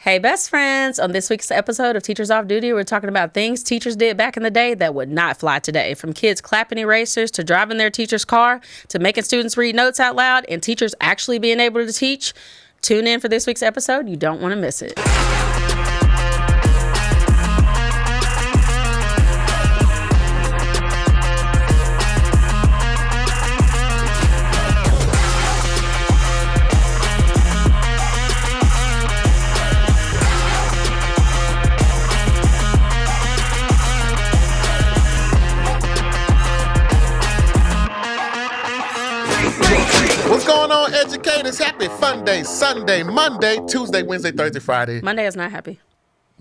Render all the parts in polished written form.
Hey, best friends. On this week's episode of Teachers Off Duty, we're talking about things teachers did back in the day that would not fly today. From kids clapping erasers to driving their teacher's car to making students read notes out loud and teachers actually being able to teach. Tune in for this week's episode. You don't want to miss it. What's going on, educators? Happy Fun Day, Sunday, Monday, Tuesday, Wednesday, Thursday, Friday. Monday is not happy.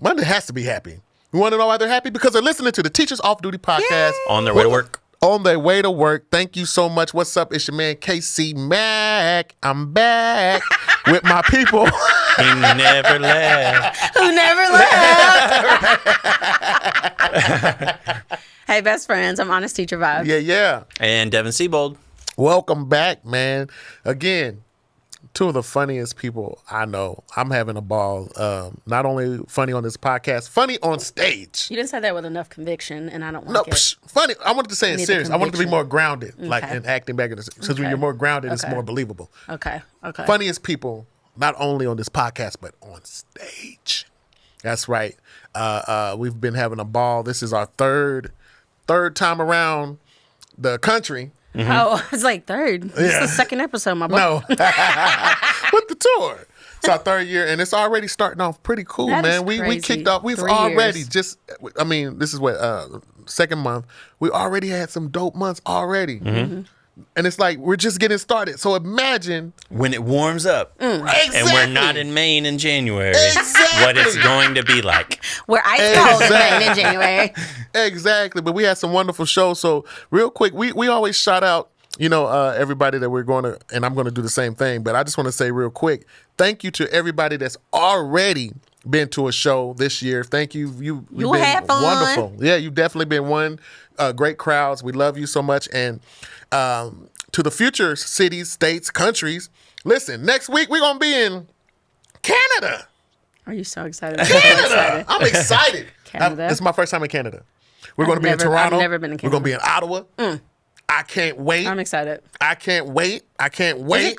Monday has to be happy. You want to know why they're happy? Because they're listening to the Teachers Off Duty podcast. Yay! On their way to work. On their way to work. Thank you so much. What's up? It's your man, KC Mack. I'm back with my people. He never left. Who never left? Hey, best friends. I'm Honest Teacher Vibes. Yeah. And Devin Siebold. Welcome back, man. Again, two of the funniest people I know. I'm having a ball. Not only funny on this podcast, funny on stage. You didn't say that with enough conviction, and I don't No, like it. funny. I wanted to say it serious. I wanted to be more grounded, like Okay. in acting back in the. Because when you're more grounded, it's more believable. Okay. Funniest people, not only on this podcast but on stage. That's right. We've been having a ball. This is our third time around the country. Mm-hmm. Oh, it's like third. This is the second episode, my boy. No, with the tour. It's our third year, and it's already starting off pretty cool, That man. is We crazy. kicked off. We've 3 already years. this is what second month. We already had some dope months already, and it's like we're just getting started. So imagine When it warms up exactly. and we're not in Maine in January, Exactly. what it's going to be like. We're ice cold in January. Exactly, but we had some wonderful shows. So real quick, we always shout out, everybody that we're going to, and I'm going to do the same thing. But I just want to say real quick, thank you to everybody that's already been to a show this year. Thank you. You've been had fun. wonderful. Yeah, you've definitely been one. Great crowds. We love you so much. And to the future cities, states, countries, listen, next week we're going to be in Canada. Are you so excited? Canada. I'm excited. Canada. It's my first time in Canada. We're going to be in Toronto. I've never been in We're going to be Canada. in Ottawa. I can't wait. I'm excited. I can't wait.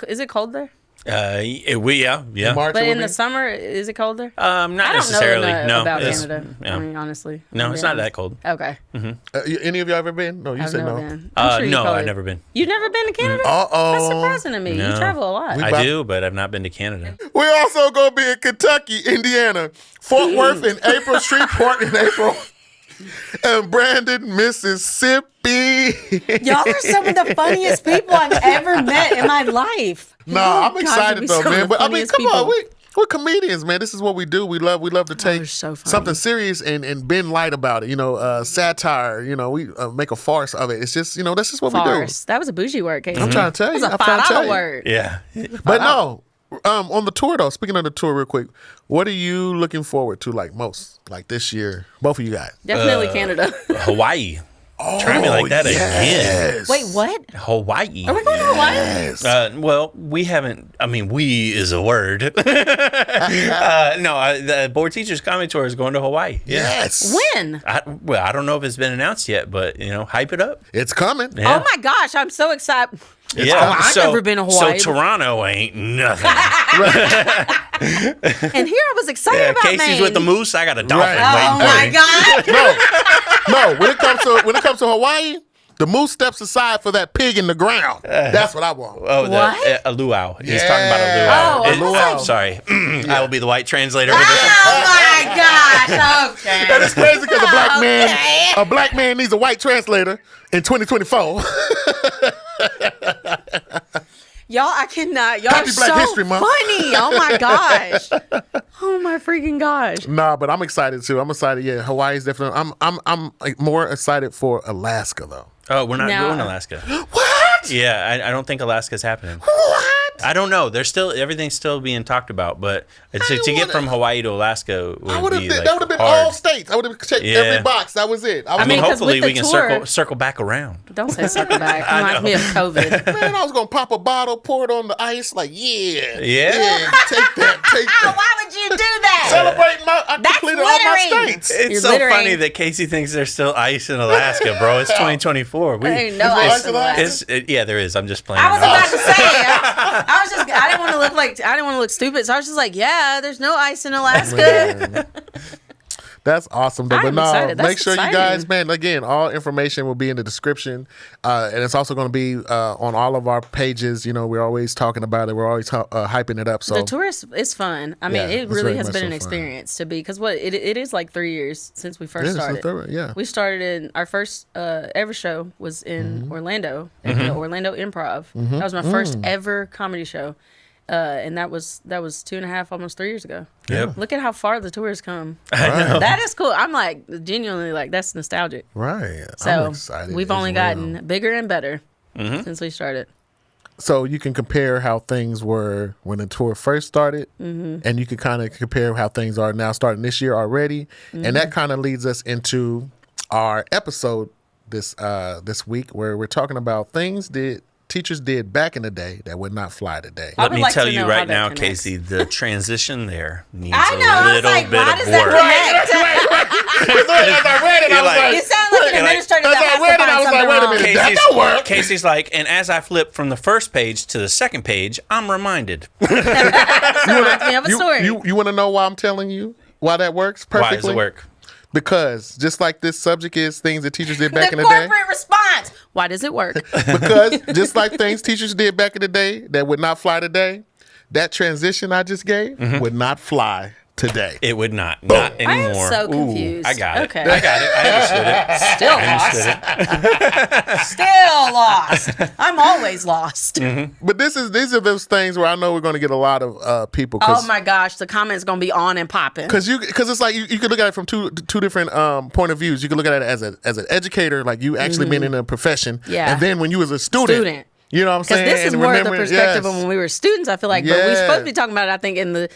Is it cold there? Yeah. March But it will in the be. summer, is it cold there? Not I don't necessarily. know No, about it's- Canada. yeah. I mean, honestly. No, it's not that cold. Okay. Any of y'all ever been? No, you I've said never no. been. I'm sure you No, probably- I've never been. You've never been to Canada? Uh-oh. That's surprising to me. You No. travel a lot. I do, but I've not been to Canada. We're also going to be in Kentucky, Indiana, Fort Worth in April, Shreveport in April, and Brandon, Mississippi. Y'all are some of the funniest people I've ever met in my life. Nah, I'm God, excited you're though, some of man. the But I mean, funniest come on, people. we're comedians, man. This is what we do. We love to take you're so funny. something serious and been light about it. Satire. We make a farce of it. It's just that's just what Farce. That was a bougie word, Casey. I'm trying to tell That you. was a I'm trying to tell $5 you. word. Yeah. we do. But no, on the tour though. Speaking of the tour, real quick, what are you looking forward to most this year? Both of you guys. Definitely Canada. Hawaii. Try me like that again. yes. Wait, what? Hawaii. Are we going to Hawaii? Yes. Well, we haven't. I mean, we is a word. No, the board teachers comedy tour is going to Hawaii. Yeah. Yes. When? I don't know if it's been announced yet, but hype it up. It's coming. Yeah. Oh my gosh, I'm so excited. Yeah, I've never been to Hawaii. So Toronto ain't nothing. And here I was excited Yeah, about Casey's Maine. with the moose. I got a dolphin Right. Oh waiting my for me. God. No. When it comes to Hawaii, the moose steps aside for that pig in the ground. That's what I want. Oh, What? a luau. He's talking about a luau. Oh, I was luau. Sorry, I will be the white translator for this. Oh my gosh. Okay. That is crazy because Okay. a black man needs a white translator in 2024. Y'all, I cannot. Y'all Happy are Black so History Month. funny. Oh my gosh. Oh my freaking gosh. Nah, but I'm excited too. I'm excited. Yeah, Hawaii's definitely. I'm more excited for Alaska though. Oh, we're not No. going to Alaska. What? Yeah, I don't think Alaska's happening. What? I don't know. There's still everything's still being talked about, but to get wanna- from Hawaii to Alaska would be like that would have been hard. all states. I would have checked Yeah. every box. That was it. I mean, 'cause hopefully with we the can tour- circle back around. Don't say circle back. It reminds me of COVID. Man, I was gonna pop a bottle, pour it on the ice, like Yeah. take that. Why would you to do that. Celebrating I That's completed all my littering. states. It's You're so littering. funny that Casey thinks there's still ice in Alaska, bro. It's 2024. There ain't no Is ice in there ice in Alaska. Yeah, there is. I'm just playing. I was about to say. I didn't want to look stupid, so I was just like, yeah, there's no ice in Alaska. That's awesome, though. I'm But no, excited. That's make sure you exciting. guys, man, again, all information will be in the description. And it's also going to be on all of our pages. You know, we're always talking about it. We're always hyping it up. So The tour is fun. I mean, Yeah, it it's really very has much been so an fun. experience to be, because it is like 3 years since we first Yeah, it's started. the third- yeah. We started in our first ever show was in Orlando at the Orlando Improv. That was my first ever comedy show. And that was 2.5, almost 3 years ago. Yep. Look at how far the tour has come. I know. That is cool. I'm like genuinely like, that's nostalgic. right. So I'm excited. we've as only well. gotten bigger and better since we started. So you can compare how things were when the tour first started, and you can kind of compare how things are now starting this year already. And that kind of leads us into our episode this week, where we're talking about things that teachers did back in the day that would not fly today. I Let would me like tell to you know how right that now, connects. Casey, the transition there needs I know. a I was little like, bit why of does work. that connect? As I read it, I You're was like- like, You sound like an You're like- administrator as that I has read it, to I find was like, something wait a wrong. minute, that don't work. Casey's like, and as I flip from the first page to the second page, I'm reminded. That reminds me of a story. You want to know why I'm telling you why that works perfectly? Why does it work? Because just like this subject is things that teachers did back the in the day. corporate response. Why does it work? Because just like things teachers did back in the day that would not fly today, that transition I just gave would not fly today. It would not. Not I am anymore. so confused. I got it. Okay. I got it. I understood it. Still I understood lost. it. Still lost. I'm always lost. But these are those things where I know we're going to get a lot of people. Oh my gosh, the comments gonna be on and popping. Because it's like you could look at it from two different point of views. You could look at it as an educator, like you actually been in a profession, Yeah. and then when you was a student. You know what I'm Because saying? this is And more of the remembering- perspective yes. of when we were students, I feel like. But we're Yeah. supposed to be talking about it, I think, in the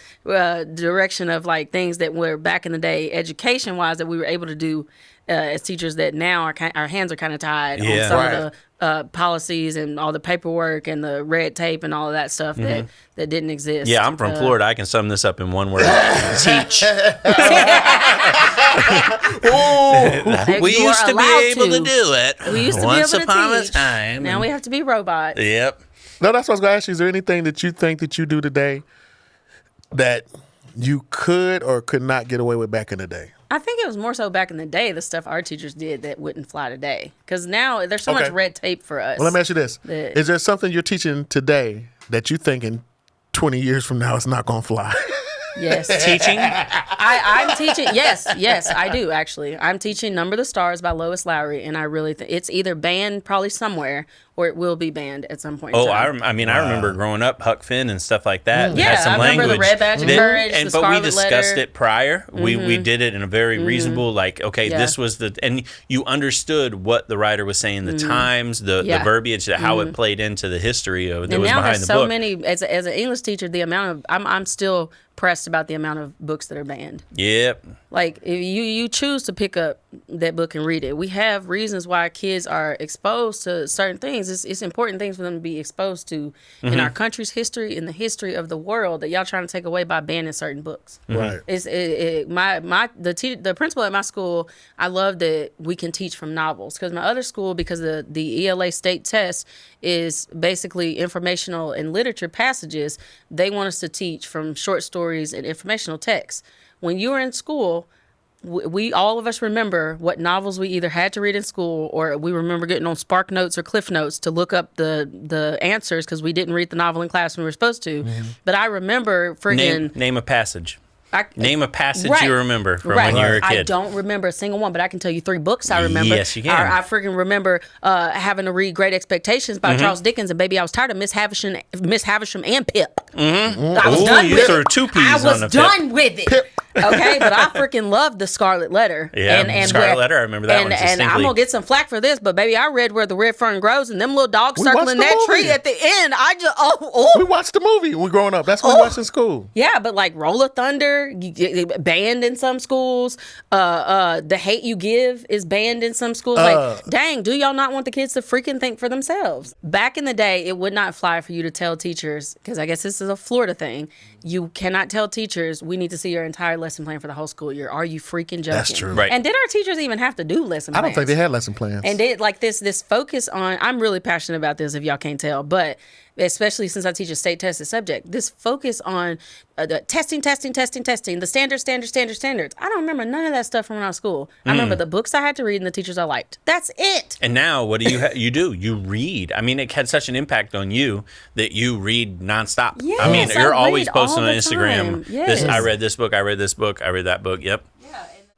direction of like things that were back in the day, education wise, that we were able to do as teachers that now our hands are kind of tied Yeah. on some Right. of the policies and all the paperwork and the red tape and all of that stuff that didn't exist. Yeah, I'm from Florida. I can sum this up in one word. Teach. We You are used to be allowed able to to. do it. We used to once be able to upon teach. a time. Now we have to be robots. Yep. No, that's what I was going to ask you. Is there anything that you think that you do today that you could or could not get away with back in the day? I think it was more so back in the day, the stuff our teachers did that wouldn't fly today. Because now there's so much Okay. red tape for us. Well, let me ask you this. that- Is there something you're teaching today that you think in 20 years from now it's not going to fly? Yes. Teaching. I'm teaching. Yes, I do actually. I'm teaching Number the Stars by Lois Lowry, and I really think it's either banned probably somewhere or it will be banned at some point. in Oh, time. I remember growing up Huck Finn and stuff like that. It Yeah, had some I remember the language Red Badge of that- Courage, the but we Scarlet discussed Letter. it prior. We did it in a very reasonable, like, okay, Yeah. this was and you understood what the writer was saying, the times, the Yeah. verbiage, how it played into the history that And was now behind there's the so book. many. As an English teacher, the amount of I'm still pressed about the amount of books that are banned. Yep. Like if you choose to pick up that book and read it. We have reasons why kids are exposed to certain things. It's important things for them to be exposed to in our country's history, in the history of the world that y'all trying to take away by banning certain books. Right. The principal at my school, I love that we can teach from novels because my other school, because the ELA state test is basically informational and literature passages, they want us to teach from short stories and informational texts. When you were in school, we all of us remember what novels we either had to read in school or we remember getting on Spark Notes or Cliff Notes to look up the answers because we didn't read the novel in class when we were supposed to. But I remember friggin' Name a passage. Name a passage Right. you remember from Right. when you were a I kid. don't remember a single one, but I can tell you 3 books I remember. Yes, you can. I freaking remember having to read Great Expectations by Charles Dickens, and baby, I was tired of Miss Havisham and Pip. I was Ooh, done you with threw it. 2 Ps I on was the Pip. done with it. Pip. Okay, but I freaking loved the Scarlet Letter. Yeah, Scarlet Letter. I remember that one distinctly. And I'm gonna get some flack for this, but baby, I read Where the Red Fern Grows, and them little dogs We circling watched the that movie. tree at the end. I just We watched the movie when we growing up. That's what we watched in school. Yeah, but like Roll of Thunder, banned in some schools. The Hate You Give is banned in some schools. Like, dang, do y'all not want the kids to freaking think for themselves? Back in the day, it would not fly for you to tell teachers, because I guess this is a Florida thing. You cannot tell teachers, we need to see your entire lesson plan for the whole school year. Are you freaking joking? That's true. Right. And did our teachers even have to do lesson plans? I don't think they had lesson plans. And they like this focus on, I'm really passionate about this if y'all can't tell, but especially since I teach a state tested subject, this focus on the testing, the standards. I don't remember none of that stuff from when I was school. I remember the books I had to read and the teachers I liked. That's it. And now, what do you do? You read. I mean, it had such an impact on you that you read nonstop. Yes, I mean, you're I always read posting all on the Instagram. time. Yes. I read this book. I read this book. I read that book. Yep.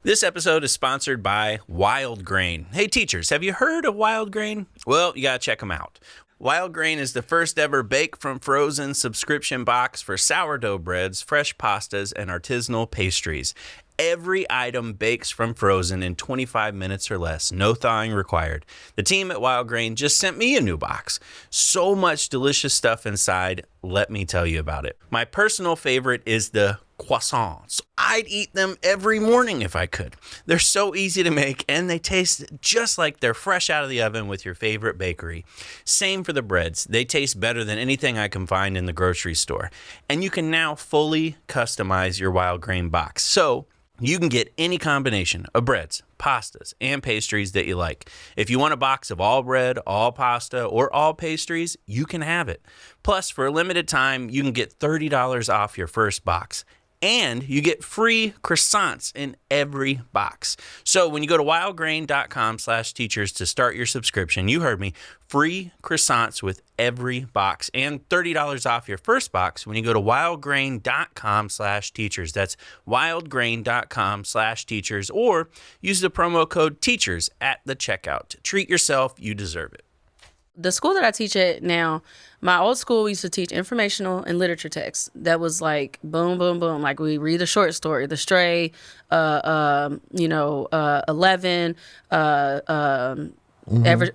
This episode is sponsored by Wild Grain. Hey, teachers, have you heard of Wild Grain? Well, you got to check them out. Wild Grain is the first ever bake from frozen subscription box for sourdough breads, fresh pastas, and artisanal pastries. Every item bakes from frozen in 25 minutes or less. No thawing required. The team at Wild Grain just sent me a new box. So much delicious stuff inside. Let me tell you about it. My personal favorite is the croissants. I'd eat them every morning if I could. They're so easy to make, and they taste just like they're fresh out of the oven with your favorite bakery. Same for the breads. They taste better than anything I can find in the grocery store. And you can now fully customize your Wild Grain box. So you can get any combination of breads, pastas, and pastries that you like. If you want a box of all bread, all pasta, or all pastries, you can have it. Plus, for a limited time, you can get $30 off your first box. And you get free croissants in every box. So when you go to wildgrain.com/teachers to start your subscription, you heard me, free croissants with every box and $30 off your first box when you go to wildgrain.com/teachers. That's wildgrain.com/teachers, or use the promo code teachers at the checkout. Treat yourself. You deserve it. The school that I teach at now, my old school, we used to teach informational and literature text. That was like boom, boom, boom. Like we read a short story, The Stray, 11,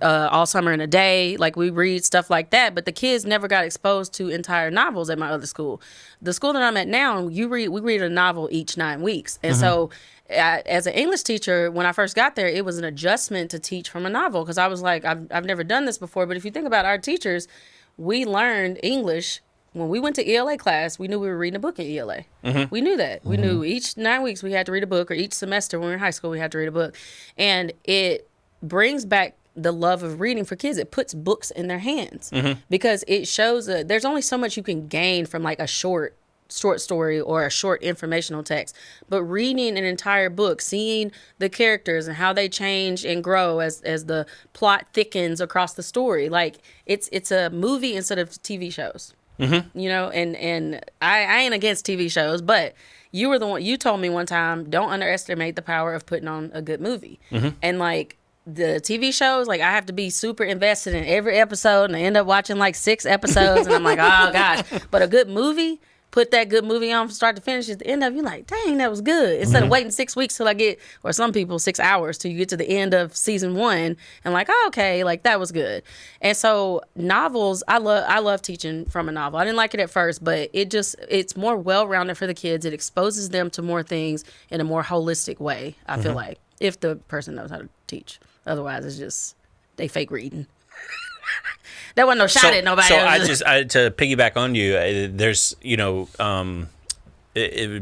All Summer in a Day. Like we read stuff like that. But the kids never got exposed to entire novels at my other school. The school that I'm at now, we read a novel each 9 weeks. And so as an English teacher, when I first got there, it was an adjustment to teach from a novel, because I was like, I've never done this before. But if you think about our teachers, we learned English when we went to ELA class. We knew we were reading a book in ELA. We knew that. We knew each 9 weeks we had to read a book, or each semester when we were in high school we had to read a book. And it brings back the love of reading for kids. It puts books in their hands because it shows there's only so much you can gain from like a short story or a short informational text, but reading an entire book, seeing the characters and how they change and grow as the plot thickens across the story, like it's a movie instead of TV shows. You know, and I ain't against TV shows, but you were the one, you told me one time, don't underestimate the power of putting on a good movie. And like the TV shows, like I have to be super invested in every episode, and I end up watching like 6 episodes, and I'm like, oh gosh. But a good movie, put that good movie on from start to finish, at the end of you're like, dang, that was good. Instead of waiting 6 weeks till I get, or some people 6 hours till you get to the end of season 1 and like, oh, okay, like that was good. And so novels, I love teaching from a novel. I didn't like it at first, but it's more well-rounded for the kids. It exposes them to more things in a more holistic way, I feel like, if the person knows how to teach. Otherwise, it's just, they fake reading. There wasn't no shot at nobody. So to piggyback on you, there's,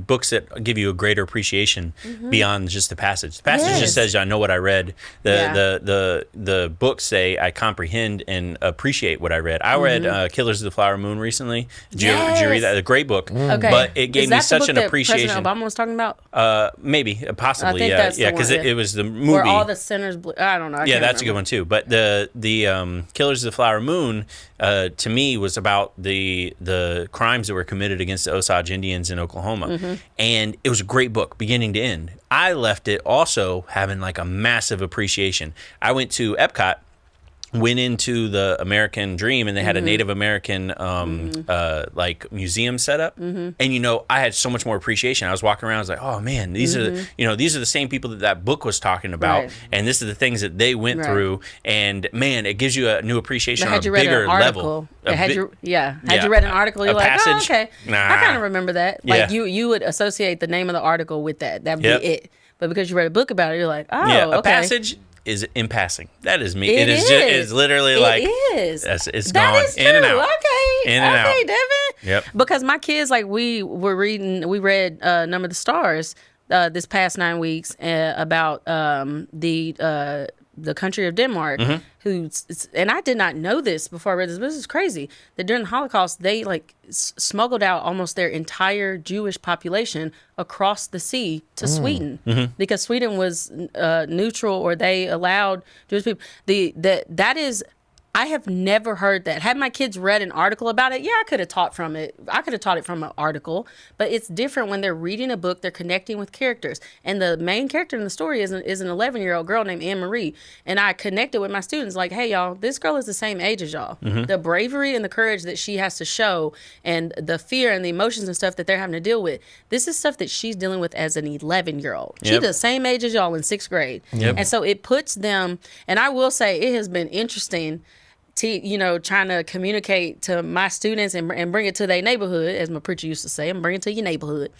books that give you a greater appreciation beyond just the passage. The passage just says, I know what I read. The books say, I comprehend and appreciate what I read. I read Killers of the Flower Moon recently. Did you read that? A great book. Okay. But it gave me such an appreciation. President Obama was talking about? Maybe, possibly. I think that's the because one, it was the movie. Where all the sinners, I don't know. Yeah, that's a good one too. But the Killers of the Flower Moon, to me, was about the crimes that were committed against the Osage Indians in Oklahoma. And it was a great book, beginning to end. I left it also having like a massive appreciation. I went to Epcot went into the American Dream and they had a Native American like museum set up, and I had so much more appreciation. I was walking around, I was like, oh man, these are these are the same people that book was talking about, Right. and this is the things that they went through, and man, it gives you a new appreciation on a Had you read bigger an article? level. Had you read an article? You're like, passage? oh, okay. Nah. I kind of remember that. Like Yeah. you would associate the name of the article with that. That'd be Yep. it. But because you read a book about it, you're like, oh, Yeah, a okay. passage is in passing. That is me. It is. is. It's literally like it is. It's That gone is in and true. out. Okay. In and okay, out. Devin. Yep. Because my kids, like we read Number of the Stars this past 9 weeks about the country of Denmark, and I did not know this before I read this. But this is crazy that during the Holocaust they like smuggled out almost their entire Jewish population across the sea to Sweden because Sweden was neutral, or they allowed Jewish people. That is. I have never heard that. Had my kids read an article about it, yeah, I could have taught from it. I could have taught it from an article, but it's different when they're reading a book, they're connecting with characters. And the main character in the story is an 11-year-old girl named Anne Marie. And I connected with my students like, hey, y'all, this girl is the same age as y'all. The bravery and the courage that she has to show and the fear and the emotions and stuff that they're having to deal with, this is stuff that she's dealing with as an 11-year-old. She's Yep. the same age as y'all in 6th grade. Yep. And so it puts them, and I will say it has been interesting trying to communicate to my students and bring it to their neighborhood, as my preacher used to say, and bring it to your neighborhood.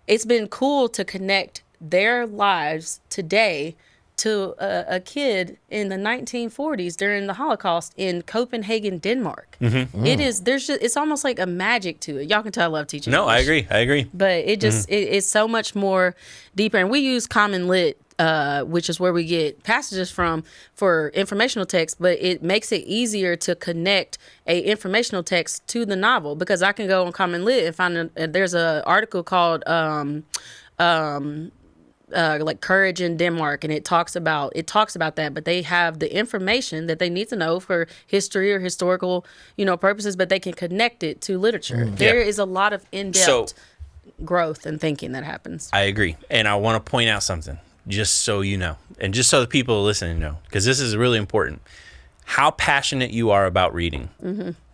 It's been cool to connect their lives today to a kid in the 1940s during the Holocaust in Copenhagen, Denmark. It's almost like a magic to it. Y'all can tell I love teaching No, I English. agree. But it just it's so much more deeper, and we use Common Lit, which is where we get passages from for informational text, but it makes it easier to connect a informational text to the novel, because I can go on Common Lit and find there's an article called like Courage in Denmark, and it talks about that, but they have the information that they need to know for history or historical purposes, but they can connect it to literature. There is a lot of in-depth growth and thinking that happens. I agree, and I want to point out something, just so you know, and just so the people listening know, because this is really important. How passionate you are about reading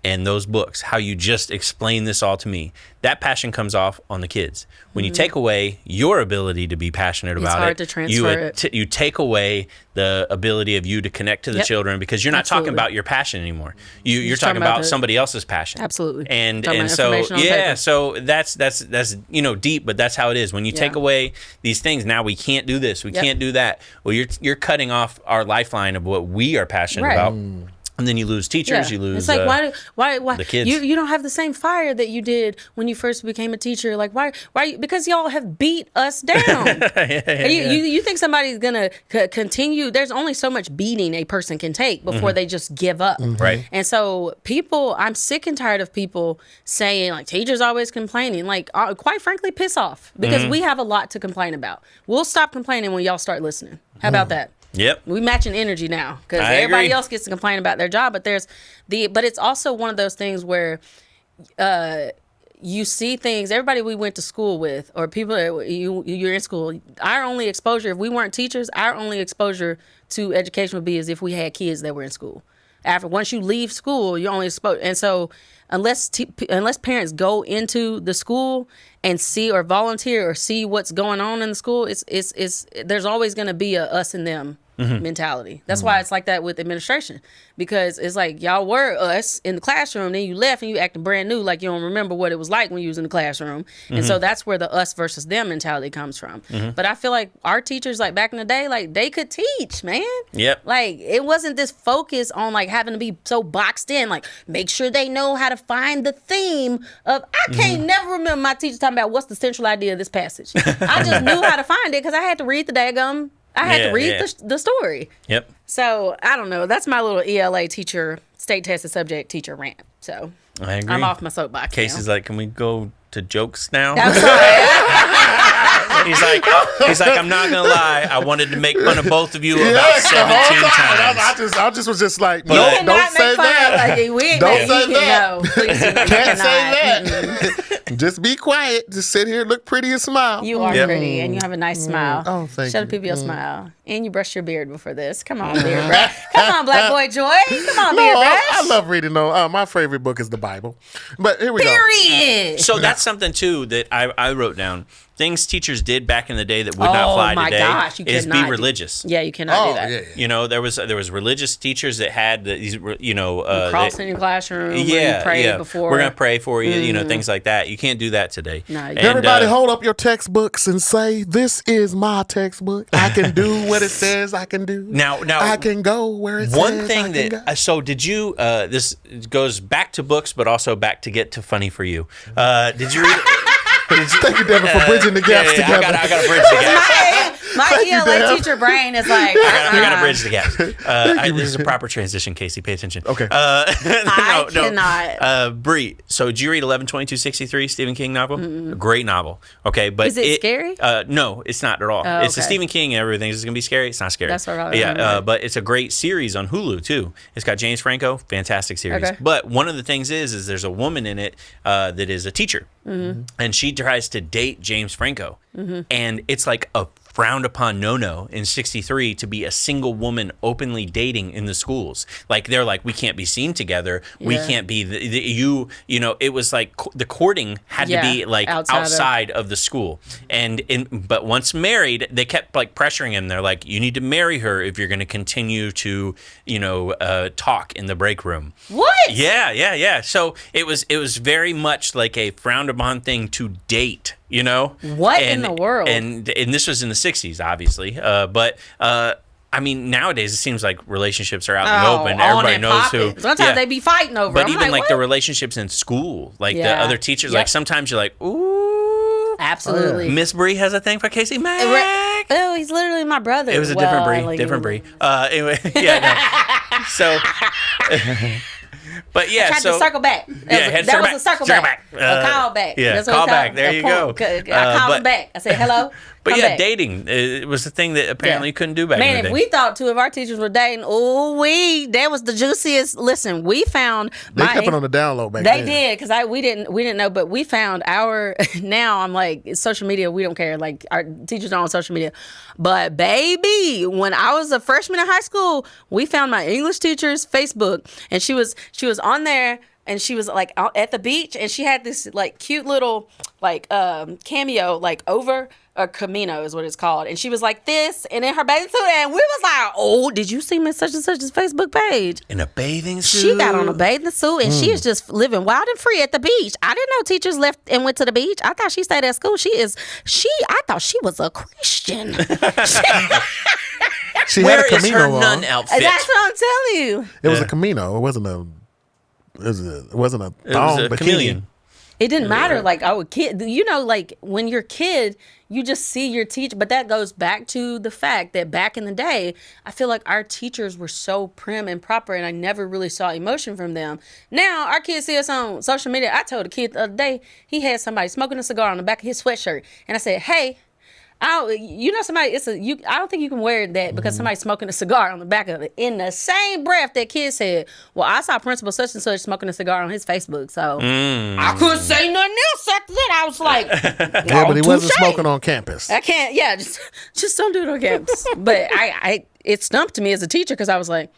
and those books, how you just explain this all to me, that passion comes off on the kids. When you take away your ability to be passionate about hard it, to transfer you take away the ability of you to connect to the children, because you're not talking about your passion anymore. You're talking about somebody else's passion. Absolutely. And so so that's deep, but that's how it is. When you take away these things, now we can't do this, we can't do that. Well, you're cutting off our lifeline of what we are passionate about. And then you lose teachers, you lose. It's like why the kids. You don't have the same fire that you did when you first became a teacher. Like why because y'all have beat us down. You think somebody's gonna continue? There's only so much beating a person can take before they just give up. Right. And so I'm sick and tired of people saying like teachers always complaining. Like quite frankly, piss off, because we have a lot to complain about. We'll stop complaining when y'all start listening. How about that? Yep. We matching energy now, because everybody else gets to complain about their job, but but it's also one of those things where you see things, everybody we went to school with, or people you're in school, our only exposure, if we weren't teachers, our only exposure to education would be as if we had kids that were in school. Once you leave school, you're only exposed. And so unless parents go into the school and see or volunteer or see what's going on in the school, it's there's always going to be a us and them mentality. That's why it's like that with administration, because it's like y'all were us in the classroom, then you left and you acting brand new, like you don't remember what it was like when you was in the classroom. And so that's where the us versus them mentality comes from. But I feel like our teachers, like back in the day, like they could teach, man. Yep. Like it wasn't this focus on like having to be so boxed in, like make sure they know how to find the theme of, I can't never remember my teacher talking about what's the central idea of this passage. I just knew how to find it because I had to read the daggum. I had to read the story. Yep. So I don't know. That's my little ELA teacher, state tested subject teacher rant. So I agree. I'm off my soapbox. Casey's like, can we go to jokes now? I'm sorry. He's like, I'm not gonna lie, I wanted to make fun of both of you about 17 times. I just was just like, You no, cannot don't make say fun that. of, like, we ain't Don't say that. No, please, you Can't say cannot. that. Just be quiet. Just sit here, look pretty, and smile. You are pretty, and you have a nice smile. Oh, thank Show you. the people your smile. And you brushed your beard before this. Come on, beard brush. Come on, Black Boy Joy. Come on, beard brush. I love reading though. My favorite book is the Bible. But here we go. Period. So that's something too that I wrote down. Things teachers did back in the day that would not fly today gosh, is be religious. Yeah, you cannot do that. Yeah. You know, there was religious teachers that had these, you know, cross in your classroom. Yeah, you pray before. We're gonna pray for you. You know, things like that. You can't do that today. No, And, everybody, hold up your textbooks and say, "This is my textbook. I can do what it says I can do. Now, I can go where it one says thing I can that go." so did you? This goes back to books, but also back to get to funny for you. Did you read? Thank you, Devin, for bridging the gaps together. I got to bridge the gaps. My ELA teacher brain is like, I got to bridge the gaps. This is a proper transition, Casey. Pay attention. Okay. I cannot. Bri, so did you read 11/22/63, Stephen King novel? A great novel. Okay, but is it scary? No, it's not at all. Oh, it's a okay. Stephen King and everything. Is it going to be scary? It's not scary. That's what I Yeah, but it's a great series on Hulu, too. It's got James Franco. Fantastic series. Okay. But one of the things is there's a woman in it that is a teacher. Mm-hmm. And she tries to date James Franco. Mm-hmm. And it's like a frowned upon no-no in 63 to be a single woman openly dating in the schools. Like they're like, we can't be seen together. We can't be you know, it was like the courting had to be like outside of the school. But once married, they kept like pressuring him. They're like, you need to marry her if you're going to continue to, you know, talk in the break room. What? Yeah. So it was very much like a frowned upon thing to date. You know what in the world? And this was in the 60s, obviously. But I mean, nowadays it seems like relationships are out in the open. Everybody knows who. Sometimes they be fighting over. But I'm even like what? the relationships in school, like the other teachers, like sometimes you're like, ooh, absolutely. Miss Bri has a thing for Casey Mack. Oh, he's literally my brother. It was a different Bri. Different Bri. Anyway, no. So. But yeah, I tried to circle back. That was a circle back. A call back. Yeah, that's call back. There you go. I called him back. I said, hello. But yeah, dating it was the thing that apparently you couldn't do back in the day. Man, if we thought two of our teachers were dating, that was the juiciest. Listen, we found they kept it on the download back then. then. They did because we didn't know, but we found our. Now I'm like social media. We don't care. Like our teachers are on social media, but baby, when I was a freshman in high school, we found my English teacher's Facebook, and she was on there. And she was like at the beach, and she had this like cute little like cameo like over a Camino is what it's called, and she was like this and in her bathing suit, and we was like, oh, did you see Miss such and such's Facebook page? In a bathing suit. She got on a bathing suit, and she is just living wild and free at the beach. I didn't know teachers left and went to the beach. I thought she stayed at school. I thought she was a Christian. She Where had a is Camino her nun outfit? That's what I'm telling you. It was a Camino. It wasn't a. It wasn't a thong bikini. Chameleon. It didn't matter. Like, I would kid, you know, like when you're a kid, you just see your teacher. But that goes back to the fact that back in the day, I feel like our teachers were so prim and proper, and I never really saw emotion from them. Now, our kids see us on social media. I told a kid the other day, he had somebody smoking a cigar on the back of his sweatshirt. And I said, hey, somebody, I don't think you can wear that because somebody's smoking a cigar on the back of it. In the same breath, that kid said, well, I saw Principal such and such smoking a cigar on his Facebook. So I couldn't say nothing else after that. I was like, yeah, but he wasn't smoking on campus. I can't, just don't do it on campus. But it stumped me as a teacher because I was like,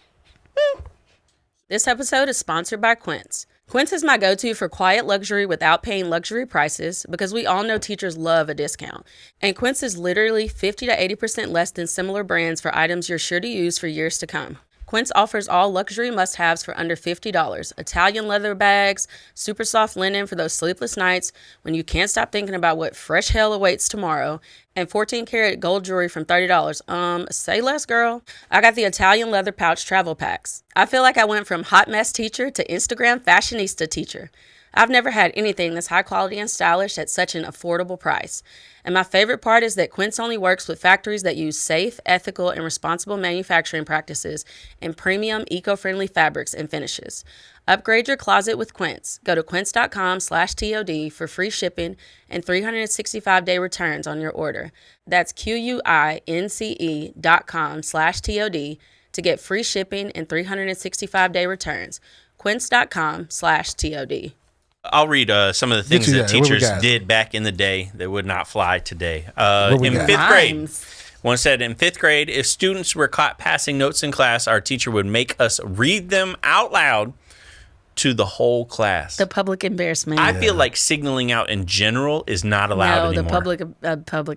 This episode is sponsored by Quince. Quince is my go-to for quiet luxury without paying luxury prices because we all know teachers love a discount. And Quince is literally 50 to 80% less than similar brands for items you're sure to use for years to come. Quince offers all luxury must-haves for under $50. Italian leather bags, super soft linen for those sleepless nights when you can't stop thinking about what fresh hell awaits tomorrow, and 14-karat gold jewelry from $30. Say less, girl. I got the Italian leather pouch travel packs. I feel like I went from hot mess teacher to Instagram fashionista teacher. I've never had anything this high quality and stylish at such an affordable price. And my favorite part is that Quince only works with factories that use safe, ethical, and responsible manufacturing practices and premium eco-friendly fabrics and finishes. Upgrade your closet with Quince. Go to quince.com/TOD for free shipping and 365-day returns on your order. That's QUINCE.com/TOD to get free shipping and 365-day returns. Quince.com/TOD. I'll read some of the things that teachers did back in the day that would not fly today. In fifth grade, One said, in 5th grade, if students were caught passing notes in class, our teacher would make us read them out loud to the whole class. The public embarrassment. I feel like signaling out in general is not allowed anymore. No, the public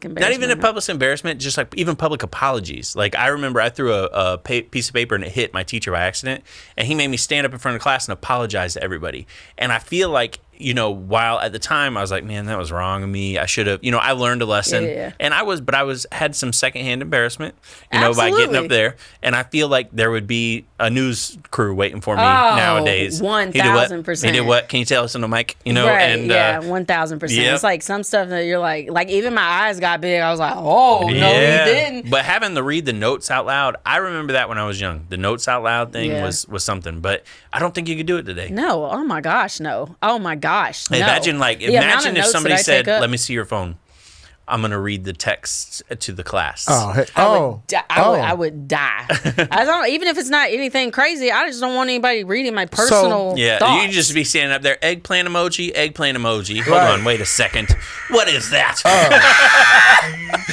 embarrassment. Not even a public embarrassment, just like even public apologies. Like I remember I threw a piece of paper and it hit my teacher by accident, and he made me stand up in front of class and apologize to everybody. And I feel like, you know, while at the time I was like, man, that was wrong of me. I should have, you know, I learned a lesson. Yeah. And I had some secondhand embarrassment, you know, by getting up there. And I feel like there would be a news crew waiting for me nowadays. 1,000%. He did what? Can you tell us on the mic? You know, right, and 1,000%. Yep. It's like some stuff that you're like even my eyes got big. I was like, oh, no, he didn't. But having to read the notes out loud, I remember that when I was young. The notes out loud thing was something. But I don't think you could do it today. No. Oh my gosh, no. Oh my gosh, no. Imagine if somebody said, "Let me see your phone. I'm gonna read the text to the class." I would die. I don't, even if it's not anything crazy. I just don't want anybody reading my personal thoughts. You just be standing up there, eggplant emoji. Hold on, wait a second. What is that?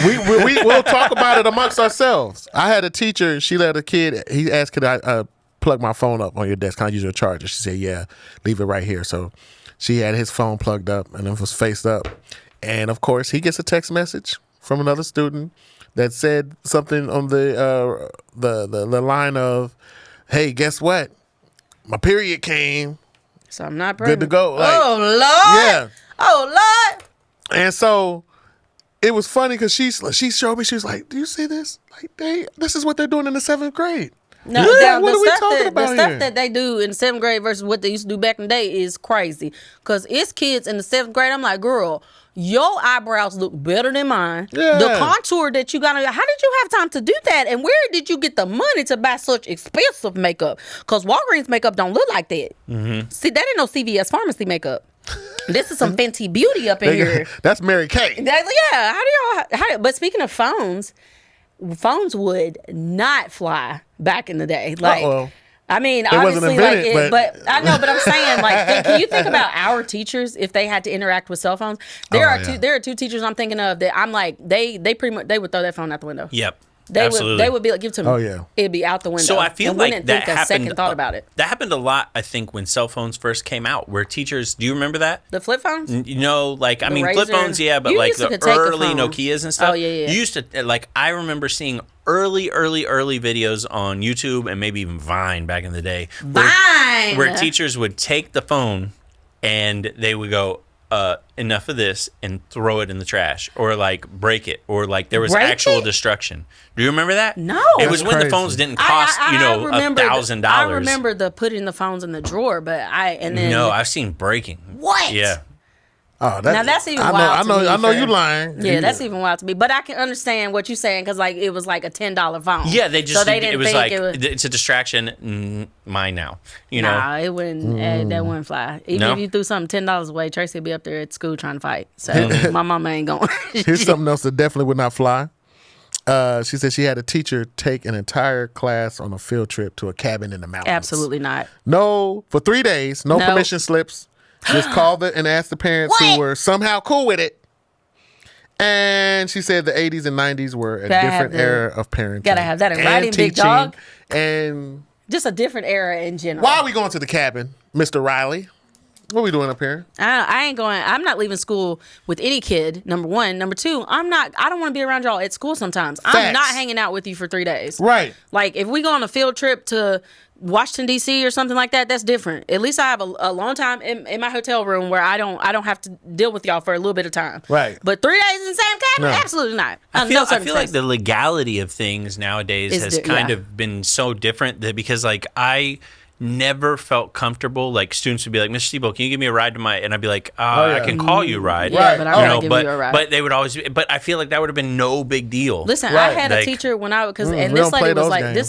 We'll talk about it amongst ourselves. I had a teacher. She let a kid. He asked, "Could I plug my phone up on your desk? Can I use your charger?" She said, "Yeah, leave it right here." So she had his phone plugged up and it was faced up. And of course, he gets a text message from another student that said something on the line of, "Hey, guess what? My period came. So I'm not pregnant. Good to go." Like, oh Lord. Yeah. Oh Lord. And so it was funny because she showed me. She was like, "Do you see this? Like, this is what they're doing in the 7th grade." No, what are we talking about the stuff here? that they do in 7th grade versus what they used to do back in the day is crazy. Because it's kids in the 7th grade. I'm like, girl, your eyebrows look better than mine. Yeah. The contour that you got, how did you have time to do that? And where did you get the money to buy such expensive makeup? Because Walgreens makeup don't look like that. Mm-hmm. See, that ain't no CVS pharmacy makeup. This is some Fenty Beauty up in here. That's Mary Kay. But speaking of phones would not fly back in the day. Like, I mean, obviously, invented, but I know, but I'm saying, like, can you think about our teachers if they had to interact with cell phones? There are two teachers I'm thinking of that I'm like, they pretty much, they would throw that phone out the window. Yep. They would be like, give it to me. Oh, yeah. It'd be out the window. So I feel like that happened. Second thought about it. That happened a lot, I think, when cell phones first came out, where teachers, do you remember that? The flip phones? You know, like, I mean, Razor. flip phones, yeah, but You like used to the take the early phone. Nokias and stuff. Oh, yeah. You used to, like, I remember seeing early videos on YouTube and maybe even Vine back in the day. Where teachers would take the phone and they would go, enough of this, and throw it in the trash, or like break it, or like there was actual destruction. Do you remember that? No. It was when the phones didn't cost, $1,000. I remember putting the phones in the drawer, but No, I've seen breaking. What? Yeah. Oh, now that's even wild to me. I know you lying. Yeah, that's even wild to me. But I can understand what you're saying because like it was like a $10 phone. Yeah, they just didn't it was think like it was, it's a distraction. Mine now. You know. Nah, it wouldn't. That wouldn't fly. Even if you threw something $10 away, Tracy would be up there at school trying to fight. So my mama ain't going. Here's something else that definitely would not fly. She said she had a teacher take an entire class on a field trip to a cabin in the mountains. Absolutely not. No, for 3 days, no permission slips. Just called it and asked the parents who were somehow cool with it. And she said the 80s and 90s were a different era of parenting. Gotta have that in writing, big teaching, dog. And just a different era in general. why are we going to the cabin, Mr. Riley? What are we doing up here? I ain't going. I'm not leaving school with any kid. Number one. Number two, I don't want to be around y'all at school sometimes. Facts. I'm not hanging out with you for 3 days. Right. Like if we go on a field trip to Washington D.C. or something like that, that's different. At least I have a long time in my hotel room where I don't have to deal with y'all for a little bit of time. Right. But 3 days in the same cabin, absolutely not. I feel like the legality of things nowadays has kind of been so different that because like I never felt comfortable. Like students would be like, "Mr. Siebold, can you give me a ride to my?" And I'd be like, "I can call you a ride." Yeah, but I'm not giving you a ride. But they would always. But I feel like that would have been no big deal. Listen, I had a teacher when I and this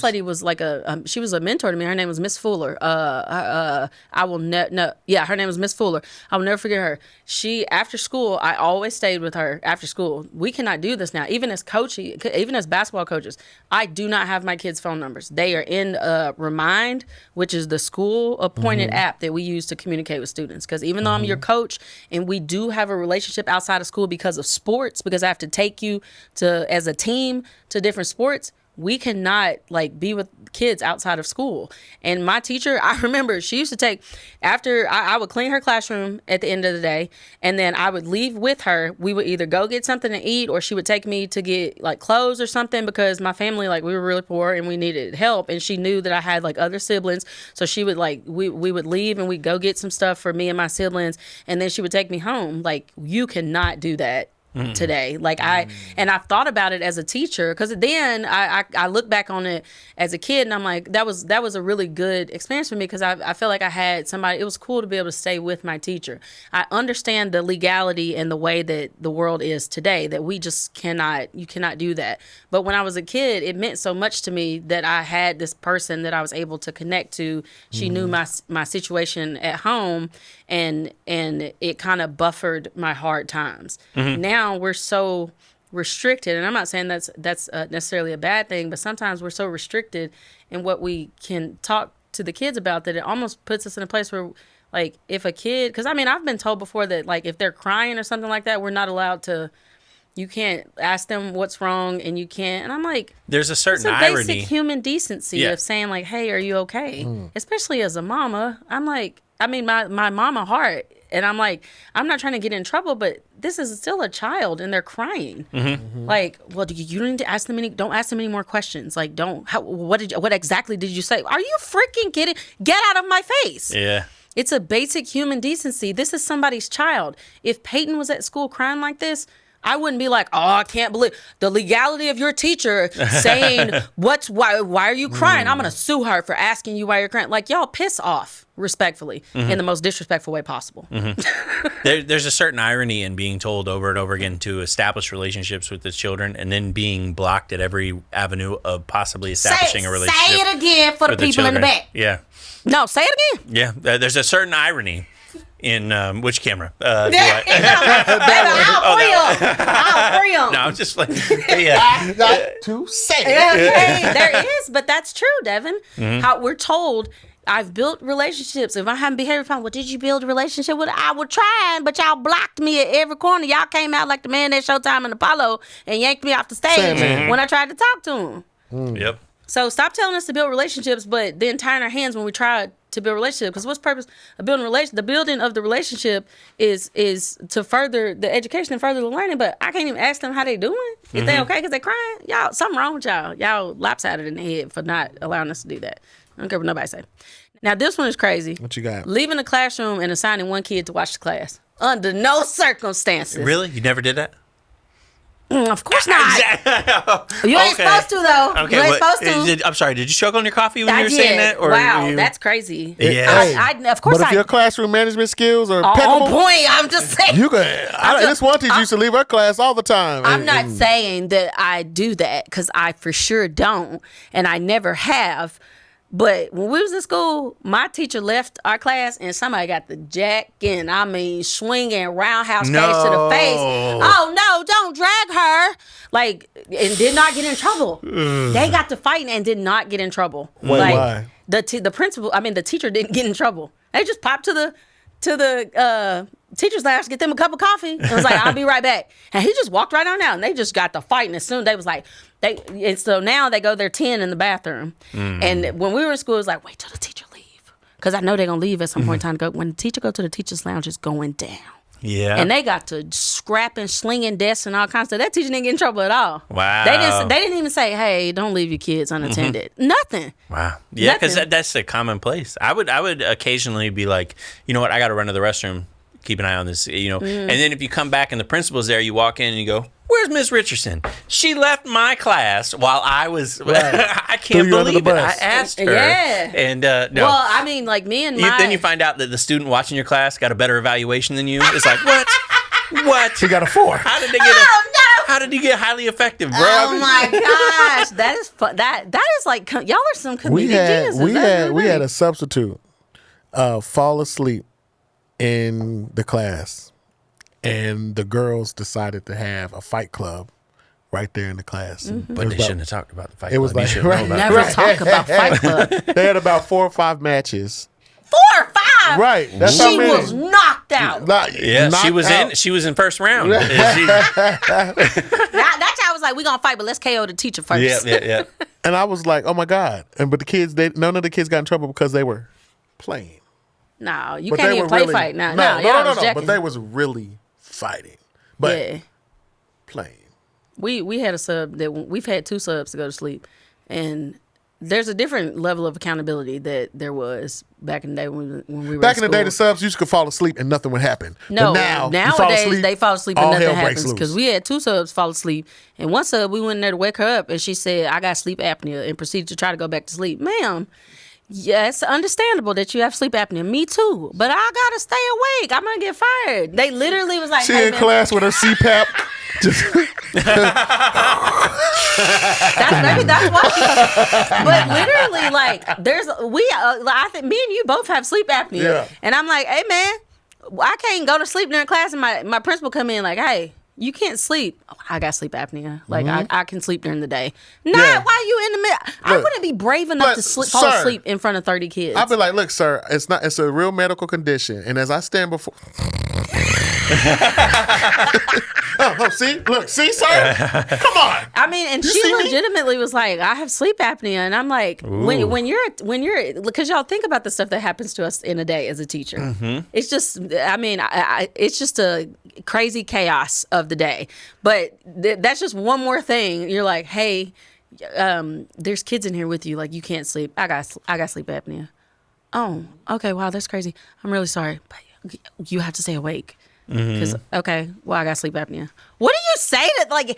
lady was like she was a mentor to me. Her name was Miss Fuller. Her name was Miss Fuller. I will never forget her. She after school, I always stayed with her after school. We cannot do this now. Even as basketball coaches, I do not have my kids' phone numbers. They are in Remind, which is is the school appointed app that we use to communicate with students. Because even though I'm your coach and we do have a relationship outside of school because of sports, because I have to take you to as a team to different sports, we cannot like be with kids outside of school. And my teacher, I remember she used to take, after I would clean her classroom at the end of the day, and then I would leave with her. We would either go get something to eat, or she would take me to get like clothes or something, because my family, like, we were really poor and we needed help. And she knew that I had like other siblings. So she would like, we would leave and we'd go get some stuff for me and my siblings. And then she would take me home. Like, you cannot do that today. Like, and I've thought about it as a teacher, because then I look back on it as a kid and I'm like, that was a really good experience for me, because I feel like I had somebody. It was cool to be able to stay with my teacher. I understand the legality and the way that the world is today, that we just you cannot do that. But when I was a kid, it meant so much to me that I had this person that I was able to connect to. She knew my situation at home, and it kind of buffered my hard times. Now we're so restricted, and I'm not saying that's necessarily a bad thing, but sometimes we're so restricted in what we can talk to the kids about that it almost puts us in a place where, like, if a kid, because I mean, I've been told before that, like, if they're crying or something like that, we're not allowed to. You can't ask them what's wrong, and you can't. And I'm like, there's a certain basic irony, human decency of saying like, "Hey, are you okay?" Especially as a mama, I'm like, I mean, my mama heart. And I'm like, I'm not trying to get in trouble, but this is still a child and they're crying. Like, well, you need to ask them don't ask them any more questions. Like, what exactly did you say? Are you freaking get out of my face? Yeah. It's a basic human decency. This is somebody's child. If Peyton was at school crying like this, I wouldn't be like, oh, I can't believe the legality of your teacher saying why are you crying? I'm going to sue her for asking you why you're crying. Like, y'all piss off, respectfully, in the most disrespectful way possible. There's a certain irony in being told over and over again to establish relationships with the children, and then being blocked at every avenue of possibly establishing a relationship. Say it again for the people in the back. Yeah. No, say it again. Yeah. There's a certain irony in which camera? I'll free them. No, I'm just like, yeah. Not to say. Okay, there is, but that's true, Devin. How we're told. I've built relationships. If I haven't behavior problem, well, did you build a relationship with? I was trying, but y'all blocked me at every corner. Y'all came out like the man at Showtime and Apollo and yanked me off the stage when I tried to talk to him. Yep. So stop telling us to build relationships, but then tying our hands when we try to build a relationship. Because what's the purpose of building a relationship? The building of the relationship is to further the education and further the learning. But I can't even ask them how they doing. If they okay because they crying. Y'all, something wrong with y'all. Y'all lopsided in the head for not allowing us to do that. I don't care what nobody say. Now, this one is crazy. What you got? Leaving the classroom and assigning one kid to watch the class. Under no circumstances. Really? You never did that? Of course not. You ain't supposed to, though. Okay, you ain't supposed to. I'm sorry. Did you choke on your coffee when you were saying that? Or wow, that's crazy. Yeah. Of course, but if your classroom management skills are on point, I'm just saying. You can. This one teacher used to leave her class all the time. I'm not saying that I do that, because I for sure don't, and I never have. But when we was in school, my teacher left our class and somebody got the jacking, swinging roundhouse face to the face. Oh, no, don't drag her. Like, and did not get in trouble. They got to fighting and did not get in trouble. Wait, like, why? The teacher didn't get in trouble. They just popped to the teacher's lounge, get them a cup of coffee, and was like, I'll be right back. And he just walked right on out, and they just got to fighting as soon. They was like, and so now they go there 10 in the bathroom. And when we were in school, it was like, wait till the teacher leave. Because I know they're going to leave at some point in time to go. When the teacher go to the teacher's lounge, it's going down. Yeah. And they got to scrapping, slinging desks and all kinds of stuff. That teacher didn't get in trouble at all. Wow. They didn't even say, hey, don't leave your kids unattended. Nothing. Wow. Yeah, because that's a commonplace. I would occasionally be like, you know what, I got to run to the restroom. Keep an eye on this, And then if you come back and the principal's there, you walk in and you go, where's Miss Richardson? She left my class while I was, I can't believe it. I asked her. Yeah. And no. Well, like me and Then you find out that the student watching your class got a better evaluation than you. It's like, what? What? He got a 4. How did they get How did he get highly effective, bro? Oh my gosh, that is fun. That is like, y'all are some comedic geniuses. We had a substitute fall asleep in the class, and the girls decided to have a fight club right there in the class. But they shouldn't have talked about the fight. It was Club. like, You should know about Never that. talk about Fight Club. They had about 4 or 5 matches. 4 or 5. Right. That's how She many. was knocked out. Yeah, she Knocked was out. in. She was in first round. That's how I was like, we gonna fight, but let's KO the teacher first. Yeah. And I was like, oh my God. But the kids, none of the kids got in trouble because they were playing. No, you But can't they even were play really, fight now. No. y'all was But jacking. they was really fighting. But Yeah. playing. We had a sub that we've had 2 subs to go to sleep, and there's a different level of accountability that there was back in the day when we were Back in at the day, school. the subs, you just could fall asleep and nothing would happen. No, but now, you fall nowadays asleep, they fall asleep and all nothing hell breaks happens because loose. we had 2 subs fall asleep, and one sub we went in there to wake her up, and she said, "I got sleep apnea," and proceeded to try to go back to sleep. Ma'am, yes, understandable that you have sleep apnea. Me too, but I gotta stay awake. I'm gonna get fired. They literally was like, She "Hey, in man, class with her CPAP. Just, that's why." But literally, like, I think me and you both have sleep apnea, Yeah. and I'm like, "Hey, man, I can't go to sleep during class," and my principal come in like, "Hey, you can't sleep." Oh, I got sleep apnea. Like, I can sleep during the day. Not Yeah. while you in the middle. I Look, wouldn't be brave enough but, to fall sir, asleep in front of 30 kids. I'd be like, look, sir, it's a real medical condition. And as I stand before. See, sir? Come on. I mean, and You she see me? legitimately was like, "I have sleep apnea," and I'm like, when you're because y'all think about the stuff that happens to us in a day as a teacher. Mm-hmm. It's just, I mean, it's just a crazy chaos of the day. But that's just one more thing. You're like, "Hey, there's kids in here with you. Like, you can't sleep. I got sleep apnea." Oh, okay. Wow, that's crazy. I'm really sorry, but you have to stay awake. Because okay, well, I got sleep apnea. What do you say to like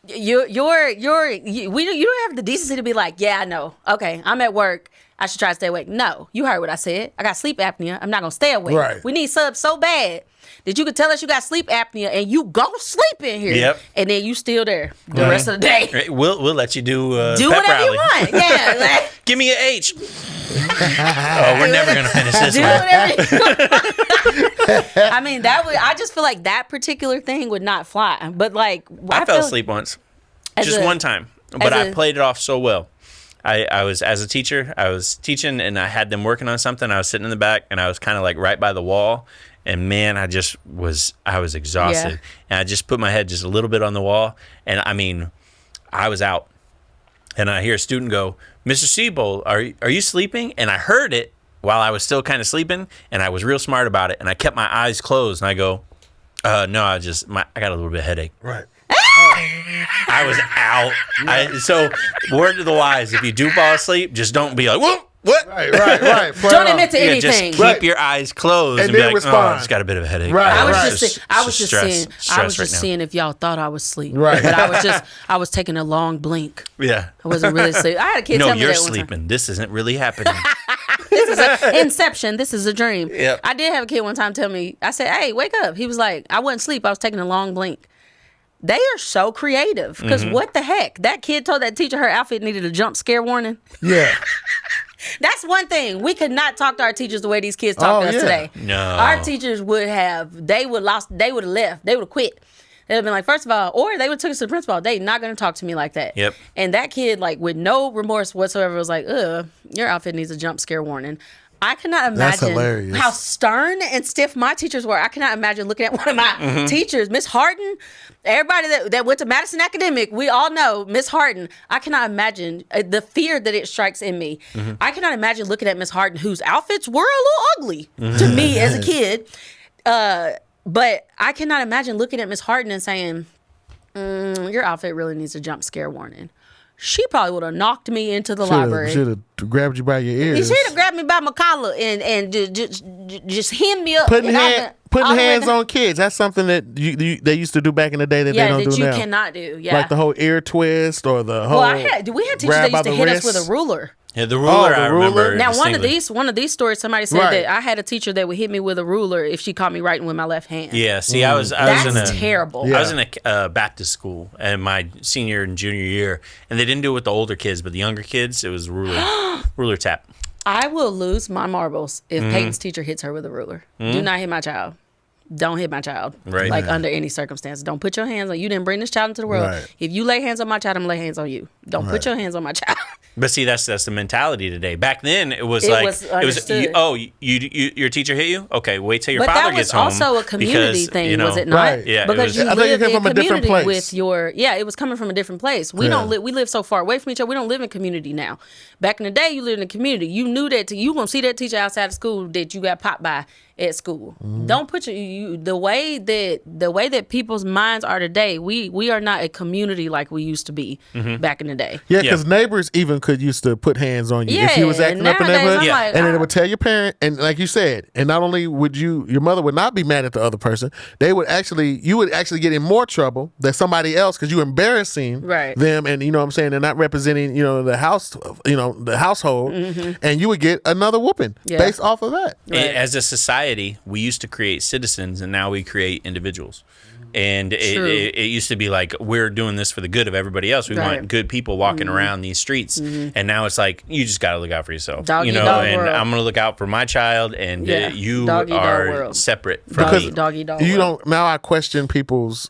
you don't have the decency to be like, "Yeah, I know. Okay, I'm at work. I should try to stay awake." No, you heard what I said. I got sleep apnea. I'm not gonna stay awake. Right. We need subs so bad that you could tell us you got sleep apnea and you go sleep in here. Yep. And then you still there the rest of the day. Right, We'll let you do Do pep whatever rally. you want. Yeah. Like, Give me an H. Oh, we're never gonna finish this do one. whatever you want. I mean, I just feel like that particular thing would not fly. But like, I fell feel- asleep once, As just a- one time, but as I a- played it off so well. I was, as a teacher, I was teaching and I had them working on something. I was sitting in the back and I was kind of like right by the wall. And man, I was exhausted. Yeah. And I just put my head just a little bit on the wall. And I mean, I was out. And I hear a student go, "Mr. Siebold, are you sleeping?" And I heard it while I was still kind of sleeping. And I was real smart about it. And I kept my eyes closed. And I go, "No, I got a little bit of headache." Right. I was out. So, word to the wise, if you do fall asleep, just don't be like, "What? Right. Play Don't it admit to off. Yeah, just anything. keep Right. your eyes closed And and, be then like, respond. "Oh, I just got a bit of a headache." Right, I was right. just seeing if y'all thought I was asleep. Right. But I was taking a long blink. Yeah. I wasn't really asleep. I had a kid No, tell me you're that one time. sleeping. This isn't really happening. This is Inception. This is a dream. Yep. I did have a kid one time tell me, I said, "Hey, wake up." He was like, "I wasn't asleep. I was taking a long blink." They are so creative because what the heck? That kid told that teacher her outfit needed a jump scare warning. Yeah. That's one thing. We could not talk to our teachers the way these kids talk to us yeah. today. No. Our teachers would have left. They would have left. They would have quit. They'd have been like, first of all, or they would have took us to the principal. They not going to talk to me like that. Yep. And that kid, like, with no remorse whatsoever, was like, your outfit needs a jump scare warning. I cannot That's imagine hilarious. how stern and stiff my teachers were. I cannot imagine looking at one of my teachers, Miss Harden. Everybody that went to Madison Academic, we all know Miss Harden. I cannot imagine the fear that it strikes in me. I cannot imagine looking at Miss Harden, whose outfits were a little ugly to me as a kid. But I cannot imagine looking at Miss Harden and saying, your outfit really needs a jump scare warning. She probably would have knocked me into the library. Should have grabbed you by your ears. He should have grabbed me by my collar and just hemmed me up. Putting and hands on kids. That's something that they used to do back in the day that they don't do you now. cannot do. Yeah. Like the whole ear twist or the whole. Well, we had teachers that grab by used to the hit us wrist. with a ruler. Yeah, the ruler, the I ruler? remember. Now, one distinctly. of these stories, somebody said Right. that I had a teacher that would hit me with a ruler if she caught me writing with my left hand. Yeah, see, I was in That's a terrible. Yeah. I was in a Baptist school in my senior and junior year, and they didn't do it with the older kids, but the younger kids, it was ruler tap. I will lose my marbles if Peyton's teacher hits her with a ruler. Do not hit my child. don't hit my child. Right. Like under any circumstances. Don't put your hands on, you didn't bring this child into the world. Right. If you lay hands on my child, I'm going to lay hands on you. Don't put your hands on my child. But see, that's the mentality today. Back then, it was understood. Your teacher hit you. Okay, wait till your But father that gets was home. also a community thing, was it not? Right. Yeah, because it you I think it live came in from a different community place. with your it was coming from a different place. We don't live. We live so far away from each other. We don't live in community now. Back in the day, you lived in a community. You knew that you gonna see that teacher outside of school that you got popped by at school. Don't put the way that people's minds are today. We are not a community like we used to be back in the day. Yeah, because neighbors even could used to put hands on you Yeah, if you was acting up in nowadays, neighborhood, I'm like, and then it would tell your parent. And like you said, and not only would your mother would not be mad at the other person, you would actually get in more trouble than somebody else because you embarrassing them, and you know what I'm saying, they're not representing the house, the household, and you would get another whooping based off of that. As a society, we used to create citizens, and now we create individuals. And it used to be like, we're doing this for the good of everybody else. We want good people walking around these streets. And now it's like, you just got to look out for yourself. Dog and world. I'm going to look out for my child, and you Doggy dog are world. separate from Because me. Doggy dog you world. don't. Now I question people's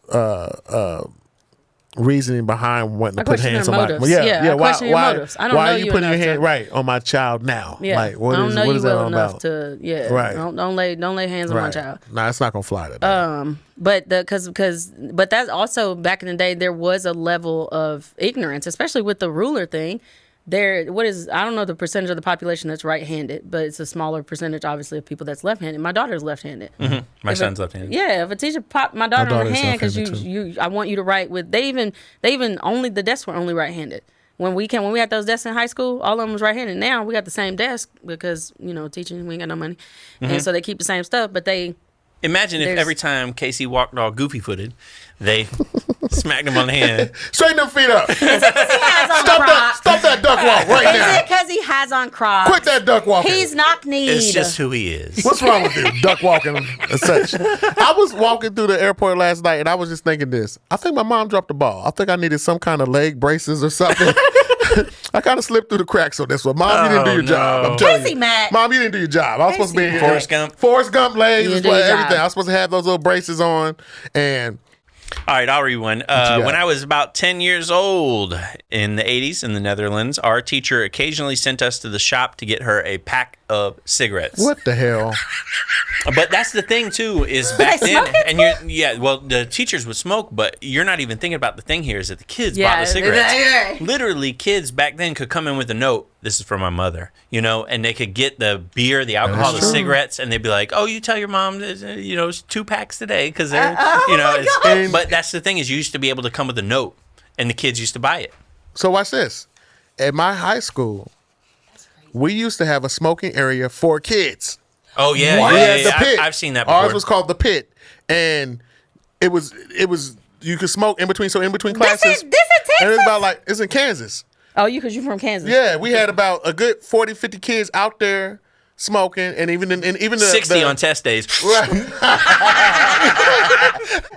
reasoning behind wanting to put question hands their on my motives. Yeah, I question your motives. I don't why know are you you putting your enough hand to- right on my child now? Yeah, Like what I don't is know what you is that well all enough about? to Right. Don't lay hands on my child. Nah, it's not gonna fly today. But but that's also back in the day there was a level of ignorance, especially with the ruler thing. I don't know the percentage of the population that's right-handed, but it's a smaller percentage, obviously, of people that's left-handed. My daughter's left-handed. My son's left-handed. Yeah, if a teacher popped my daughter on the daughter's hand because left-handed, I want you to write with. They even only the desks were only right-handed. When we had those desks in high school, all of them was right-handed. Now we got the same desk because teaching, we ain't got no money, and so they keep the same stuff. But Imagine if every time Casey walked all goofy-footed, they smacked him on the hand. Straighten them feet up. he has on Stop that duck walk right Is now. it because he has on Crocs? Quit that duck walking. He's knock-kneed. It's just who he is. What's wrong with you? Duck walking and such. I was walking through the airport last night and I was just thinking this. I think my mom dropped the ball. I think I needed some kind of leg braces or something. I kind of slipped through the cracks on this one. Mom, you didn't do your job. I'm telling Casey, you. Matt. Mom, you didn't do your job. I was supposed to be in Forrest Gump. Forrest Gump legs, You didn't do your everything. job. I was supposed to have those little braces on. And All right, I'll read one. When I was about 10 years old in the 80s in the Netherlands, our teacher occasionally sent us to the shop to get her a pack of cigarettes. what the hell? But that's the thing too, is back They then, smoke it and well, the teachers would smoke, but you're not even thinking about the thing here is that the kids bought the Yeah, cigarettes. Literally, kids back then could come in with a note. This is for my mother, and they could get the beer, the alcohol, the true. cigarettes, and they'd be like, "Oh, you tell your mom, it's 2 packs today because they're, But that's the thing is, you used to be able to come with a note, and the kids used to buy it. So watch this. At my high school, we used to have a smoking area for kids. Oh yeah, We had yeah. the pit. I've seen that before. Ours was called the pit, and it was you could smoke in between. So in between classes, This in Texas? and it's about like it's in Kansas. Oh, because you're from Kansas. Yeah, we had about a good 40, 50 kids out there smoking, and even the 60 on test days. Right.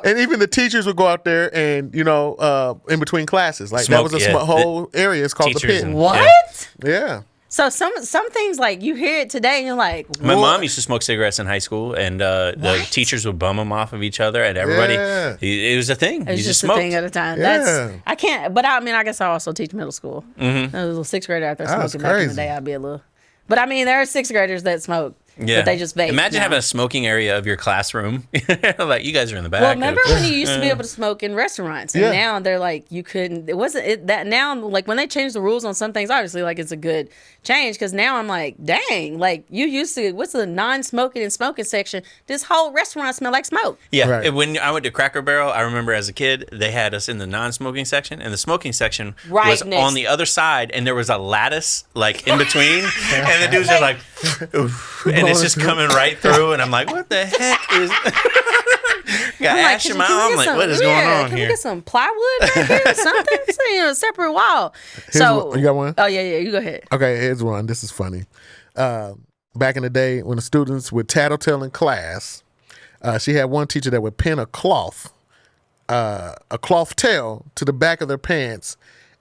And even the teachers would go out there and in between classes, like Smoke, that was a yeah. whole area. It's called the Teachers pit. and- What? Yeah. So some things like you hear it today and you're like, My what? mom used to smoke cigarettes in high school, and the teachers would bum them off of each other, and everybody. Yeah. It was a thing. It's you just a smoked. thing at a time. Yeah. I can't. But I mean, I guess I also teach middle school. I was a little sixth grader out there That's smoking back in the crazy. day. I'd be a little. But I mean, there are sixth graders that smoke. Yeah, But they just vape. Imagine now. having a smoking area of your classroom. Like you guys are in the back. Well, remember when you used to be able to smoke in restaurants, and Yeah. now they're like you couldn't. It wasn't it, that now. Like when they changed the rules on some things, obviously, like it's a good change because now I'm like, dang, like you used to. What's the non-smoking and smoking section? This whole restaurant smelled like smoke. Yeah, Right. when I went to Cracker Barrel, I remember as a kid they had us in the non-smoking section, and the smoking section Right was next. on the other side, and there was a lattice like in between, and the dudes are like, oof, and it's just coming right through, and I'm like, what the heck is? Got I'm like, ash in can my we arm. get Like, some- what is going on Can we here? get some plywood back here? Something, a separate wall. So one. You got one? Oh yeah, you go ahead. Okay, here's one. This is funny. Back in the day when the students would tattletale in class, she had one teacher that would pin a cloth tail to the back of their pants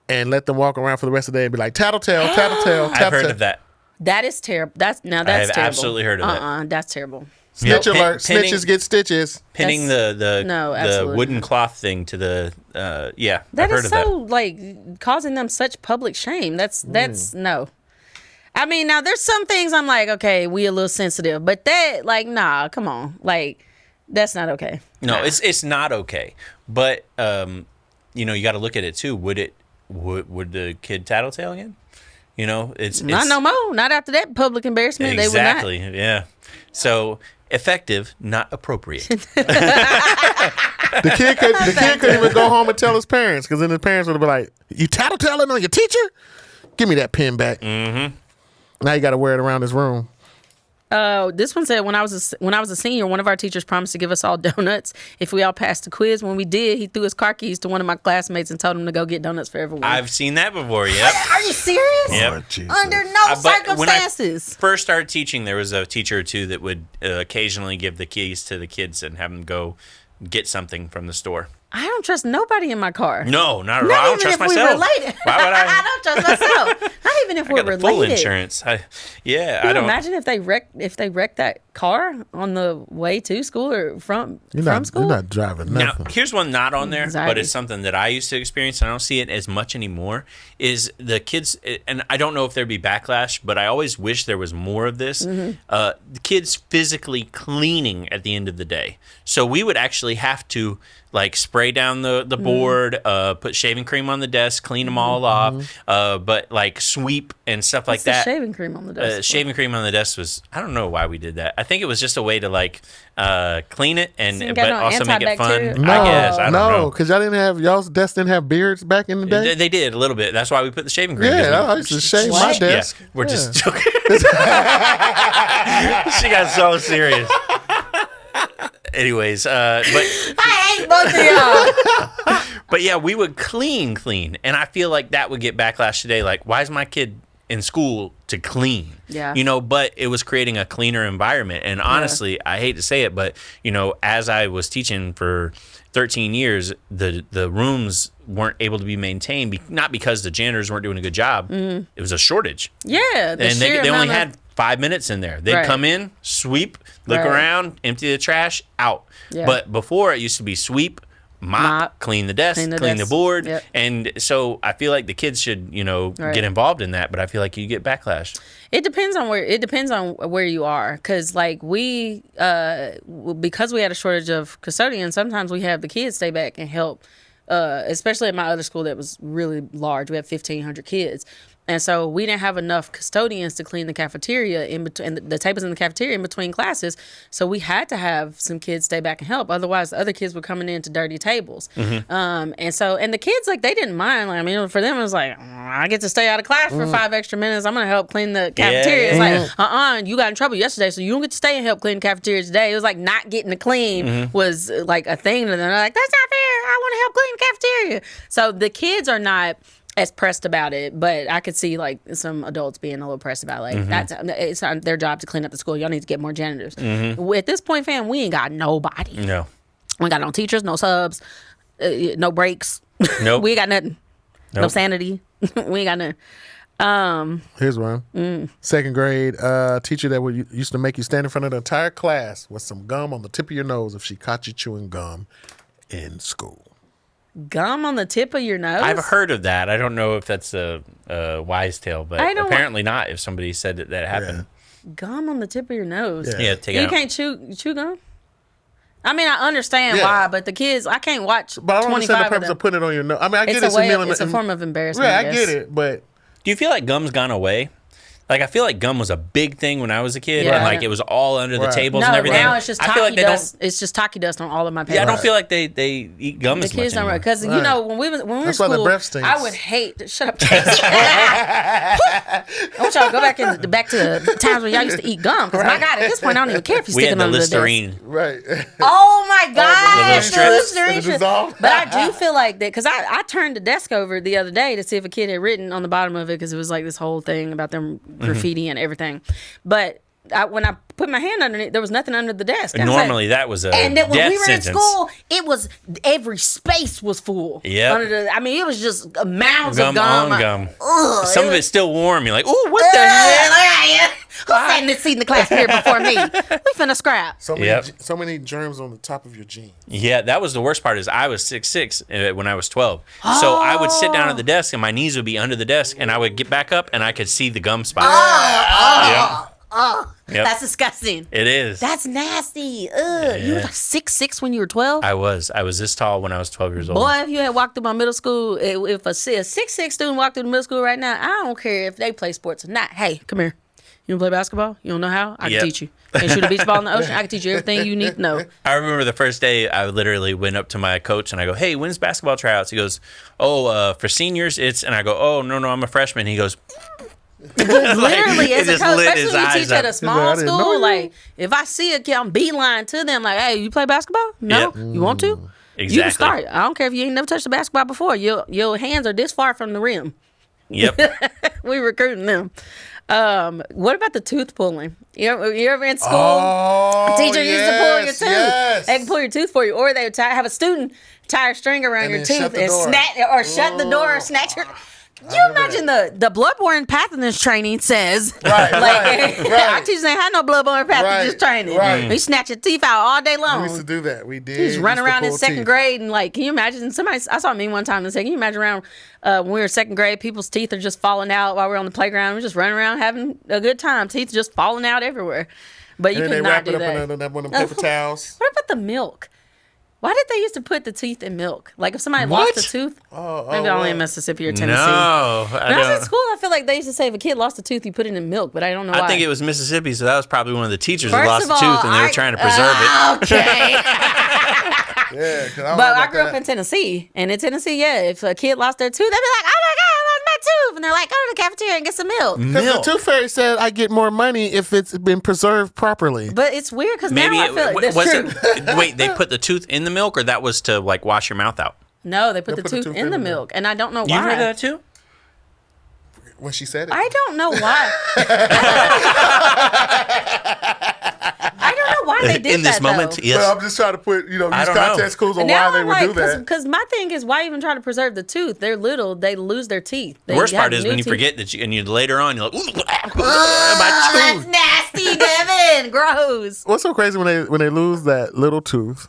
and let them walk around for the rest of the day and be like, tattletale, tattletale, tattletale. I've heard of that. That is terrible. That's I have terrible. absolutely heard of that. That's terrible. Snitch alert. Pinning- Snitches get stitches. Pinning No, the absolutely wooden not. cloth thing to the I've That heard is of that. so like causing them such public shame. That's no. I mean, now there's some things I'm like, okay, we a little sensitive, but that like, nah, come on, like that's not okay. No, Nah. it's not okay. But you got to look at it too. Would the kid tattletale again? It's Not no more. Not after that public embarrassment. exactly. They would not. Yeah. So effective, not appropriate. The kid couldn't even go home and tell his parents, because then his parents would have been like, "You tattletaling on your teacher? Give me that pen back." Mm-hmm. Now you got to wear it around his room. This one said when I was a senior, one of our teachers promised to give us all donuts if we all passed the quiz. When we did, he threw his car keys to one of my classmates and told him to go get donuts for everyone. I've seen that before. Yep. Are you serious? Yep. Lord Jesus. Under no But when I circumstances. first started teaching, there was a teacher or two that would occasionally give the keys to the kids and have them go get something from the store. I don't trust nobody in my car. No, not at all. Not I don't even trust if myself. we're related. Why would I? I don't trust myself. Not even if I we're got the related. full insurance. I Can you don't. imagine if they wrecked that car on the way to school or from school? You're not driving Now, nothing. here's one not on there, but Anxiety. it's something that I used to experience. And I don't see it as much anymore. Is the kids, and I don't know if there'd be backlash, but I always wish there was more of this. The kids physically cleaning at the end of the day. So we would actually have to like spray down the board, put shaving cream on the desk, clean them all off, but like sweep and stuff like What's the that. shaving cream on the desk. Shaving cream on the desk was, I don't know why we did that. I think it was just a way to like clean it and So you but got no also make it fun. antibacterial? No, I guess. I don't know. because y'all's desks didn't have beards back in the day. They did a little bit. That's why we put the shaving cream. 'cause Yeah, we- I used to shave my What? desk. Yeah, we're just joking. She got so serious. Anyways, but I hate both of y'all. but yeah, we would clean, and I feel like that would get backlash today. Like, why is my kid in school to clean? Yeah. But it was creating a cleaner environment. And honestly, I hate to say it, but as I was teaching for 13 years, the rooms weren't able to be maintained, not because the janitors weren't doing a good job. It was a shortage. Yeah. And they only had 5 minutes in there. They'd Right. come in, sweep, look Right. around, empty the trash, out. Yeah. But before it used to be sweep, mop, clean the desk, clean the desk. board. Yep. And so I feel like the kids should, Right. get involved in that, but I feel like you get backlash. It depends on where you are, because like we because we had a shortage of custodians, sometimes we have the kids stay back and help. Especially at my other school that was really large, we had 1,500 kids. And so we didn't have enough custodians to clean the cafeteria in between the tables in the cafeteria in between classes. So we had to have some kids stay back and help. Otherwise, the other kids were coming into dirty tables. And the kids, like, they didn't mind. Like, I mean, for them, it was like, I get to stay out of class for 5 extra minutes. I'm going to help clean the cafeteria. It's like, you got in trouble yesterday, so you don't get to stay and help clean the cafeteria today. It was like not getting to clean was like a thing to them. They're like, that's not fair. I want to help clean the cafeteria. So the kids are not as pressed about it, but I could see like some adults being a little pressed about it. Like it's not their job to clean up the school. Y'all need to get more janitors. At this point, fam, we ain't got nobody. No. We ain't got no teachers, no subs, no breaks. Nope. We ain't got nothing. No Nope. sanity. We ain't got nothing. Here's one. Second grade teacher that used to make you stand in front of the entire class with some gum on the tip of your nose if she caught you chewing gum in school. Gum on the tip of your nose? I've heard of that. I don't know if that's a wise tale, but I don't- apparently not if somebody said that happened. Gum on the tip of your nose. Yeah. Yeah, take it You out. can't chew gum? I mean, I understand Yeah. why, but the kids, I can't watch But I don't 25 understand the of purpose them. of putting it on your nose. I mean, I get It's it's a form of embarrassment. Yeah, I guess. get it, but Do you feel like gum's gone away? Like, I feel like gum was a big thing when I was a kid, Yeah. and like it was all under the Right. tables No, and everything. now it's just I feel tacky like they dust. It's just tacky dust on all of my papers. Yeah, I don't feel like they eat gum The as much kids don't anymore. because you Right. know when we were in That's why school, the breath stinks. I would hate. Shut up, Casey. I want y'all to go back to the times when y'all used to eat gum. Because my God, at this point, I don't even care if you We stick had it the under the desk. Listerine. right. Oh my God, little strips. Listerine It strips. dissolved. But I do feel like that because I turned the desk over the other day to see if a kid had written on the bottom of it because it was like this whole thing about them graffiti and everything. But when I put my hand underneath, there was nothing under the desk. I was like- Normally, that was a and then when death we were sentence. in school, it was every space was full. Yep. I mean, it was just mounds Gum of gum. on gum. Ugh, Some of was- it's still warm. You're like, oh, what the heck? sat in this seat in the class period before me. We finna scrap. So many, Yep. so many germs on the top of your jeans. Yeah, that was the worst part. Is I was 6'6" when I was 12, so I would sit down at the desk and my knees would be under the desk, and I would get back up and I could see the gum spots. Yep. That's disgusting. It is. That's nasty. Ugh. You were 6'6" when you were 12? I was this tall when I was 12 years old. Boy, if you had walked through my middle school, if a 6'6" student walked through the middle school right now, I don't care if they play sports or not. Hey, come here. You want to play basketball? You don't know how? I can teach you. Can shoot a beach ball in the ocean? I can teach you everything you need to know. I remember the first day I literally went up to my coach and I go, "Hey, when's basketball tryouts?" He goes, "Oh, for seniors, it's," and I go, "Oh, no, I'm a freshman." He goes, Literally, it as a just coach, lit especially his when you eyes teach at up. a small I didn't know school, you. like, if I see a kid, I'm beeline to them, like, hey, you play basketball? No? Yep. You want to? You can Exactly. start. I don't care if you ain't never touched the basketball before. Your hands are this far from the rim. "Yep." We recruiting them. What about the tooth pulling? You ever in school? Oh, Teacher used to pull your tooth. yes. They can pull your tooth for you, or they would have a student tie a string around And your then shut tooth the and door. snatch or shut the door or snatch your. You imagine the bloodborne pathogens training says Right, like right. our teachers ain't had no bloodborne pathogens Right, training. right. We snatch your teeth out all day We long. used to do that. We did. He just run Used to around in pull second teeth. grade and like, can you imagine somebody? I saw me one time and said, can you imagine around when we were in second grade, people's teeth are just falling out while we're on the playground. We're just running around having a good time. Teeth just falling out everywhere. But you And then could they not wrap do it up that. in one of them paper towels. What about the milk? Why did they used to put the teeth in milk? Like if somebody lost a tooth, maybe only in Mississippi or Tennessee. No, When I was in school, I feel like they used to say if a kid lost a tooth, you put it in milk, but I don't know why. I think it was Mississippi, so that was probably one of the teachers First that lost of a all, tooth, and they were trying to preserve it. Okay. Yeah, 'cause But I grew up in Tennessee, and in Tennessee, yeah, if a kid lost their tooth, they'd be like, "Oh my God, I lost my tooth," and they're like, "Go to the cafeteria and get some milk." Because the tooth fairy said I get more money if it's been preserved properly. But it's weird because now Maybe I feel like was that's true. it? Wait, they put the tooth in the milk, or that was to like wash your mouth out? No, they put the tooth in the milk, and I don't know You why. heard that too? When she said it. I don't know why. I don't know why they did In this that, moment, though. yes. But I'm just trying to put, use I don't know. context clues on Now why they I'm would like, do that. because my thing is, why even try to preserve the tooth? They're little, they lose their teeth. The worst have part is new when you teeth. forget that, and you later on you're like, Oh, my that's tooth. nasty, Devin. Gross. What's so crazy when they lose that little tooth,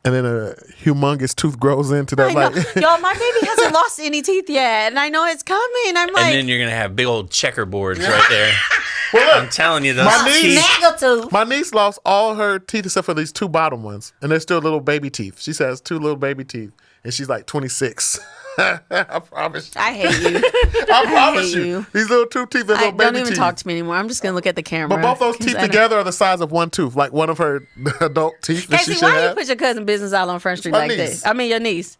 and then a humongous tooth grows into that? I Like, know. Y'all, my baby hasn't lost any teeth yet, and I know it's coming. I'm like, And then you're gonna have big old checkerboards right there. well, I'm look, telling you, those My niece- teeth. snaggletooth. my niece lost all her teeth except for these two bottom ones, and they're still little baby teeth. She says 2 little baby teeth, and she's like 26. I promise you. I hate you. I promise hate you. you. These little two teeth are little baby Don't even teeth. talk to me anymore. I'm just gonna look at the camera. But both those 'cause teeth I know- together are the size of one tooth, like one of her adult teeth that she Casey, should why do you have. put your cousin business out on Front Street my like niece. this? I mean, your niece.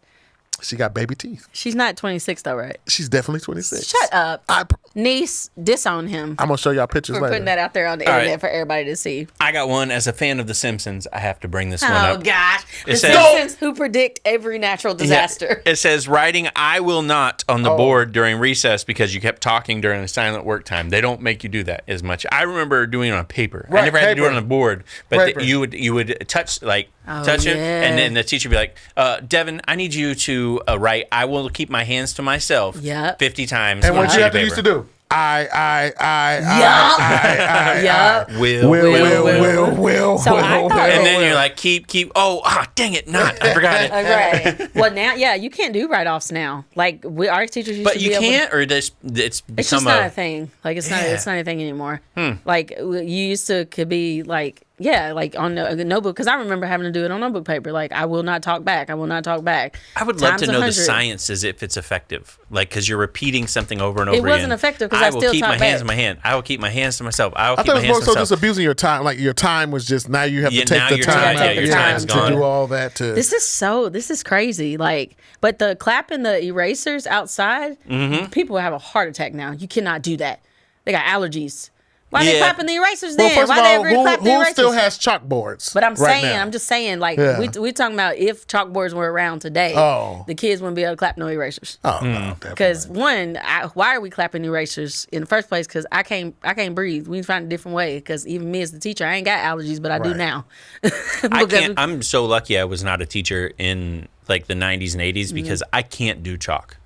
She got baby teeth. She's not 26 though, right? She's definitely 26. Shut up. I'm Niece, disown him gonna show y'all pictures for later. putting that out there on the All internet right. for everybody to see. I got one as a fan of The Simpsons. I have to bring this one Oh up. gosh, the It says- Simpsons who predict every natural disaster. Yeah. It says writing "I will not" on the board during recess because you kept talking during the silent work time. They don't make you do that as much. I remember doing it on paper. I Right, never had to do it paper. on the board, but Paper. you would touch Oh, touch it, yeah. and then the teacher would be like, "Devin, I need you to write. I will keep my hands to myself." Yep. 50 times. And on what a you sheet have of to used to paper. do? I. Yup. Will. So I thought And then you're like, keep. Dang it, not. I forgot it. right. Well, now, yeah, you can't do write-offs now. Like our teachers used But to be you able to- can't, or it's It's become just not a thing. Like it's not. Yeah. It's not a thing anymore. Like you used to could be like like on a notebook because I remember having to do it on notebook paper. Like I will not talk back. I will not talk back. I would love Times to know the 100. science as if it's effective. Like, because you're repeating something over and over It again. wasn't effective 'cause I will still keep talk my hands back. in my hand. I will keep my hands to myself. I will I keep thought my it was hands more to so myself. just abusing your time. Like your time was just now you have Yeah, to now take the your time, time- yeah, your time's to gone. do all that. To This is crazy. Like, but the clapping the erasers outside, people have a heart attack now. You cannot do that. They got allergies. Why they Yeah. clapping the erasers well, then? first Why of they all, ever clap the who erasers? still has chalkboards? But I'm right saying, now? I'm just saying, like Yeah. we talking about if chalkboards were around today, the kids wouldn't be able to clap no erasers. Oh no, Because one, why are we clapping erasers in the first place? Because I can't breathe. We find a different way. Because even me as the teacher, I ain't got allergies, but I do Right. now. I Because can't. I'm so lucky I was not a teacher in like the 90s and 80s because I can't do chalk.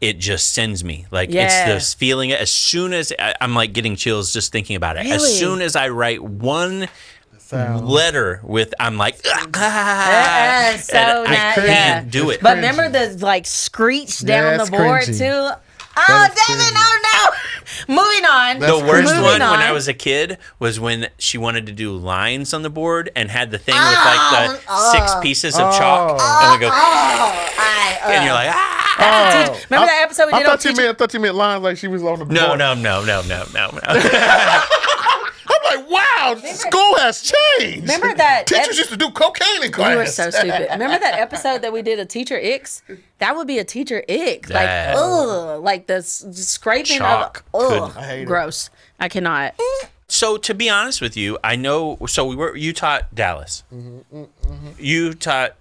it just sends me. Like, Yeah. it's this feeling. As soon as I'm like getting chills just thinking about it. Really? As soon as I write one letter I'm like, So and I can't do it. But remember the like screech down the it's board cringy. too? Oh, David, oh no. Moving on. The worst Moving one when on. I was a kid was when she wanted to do lines on the board and had the thing with like the 6 pieces of chalk. And we go, and you're like, ah! That's a teacher. Remember that episode we did on teacher? I thought you meant lines like she was on the board. No. I'm like, wow, school has changed. Remember that teachers used to do cocaine in class. You were so stupid. Remember that episode that we did a teacher icks? That would be a teacher ick. Like, That- ugh. Like the scraping Chalk. of, ugh. I hate it. Gross. I cannot. So to be honest with you, I know. So you taught Dallas. You taught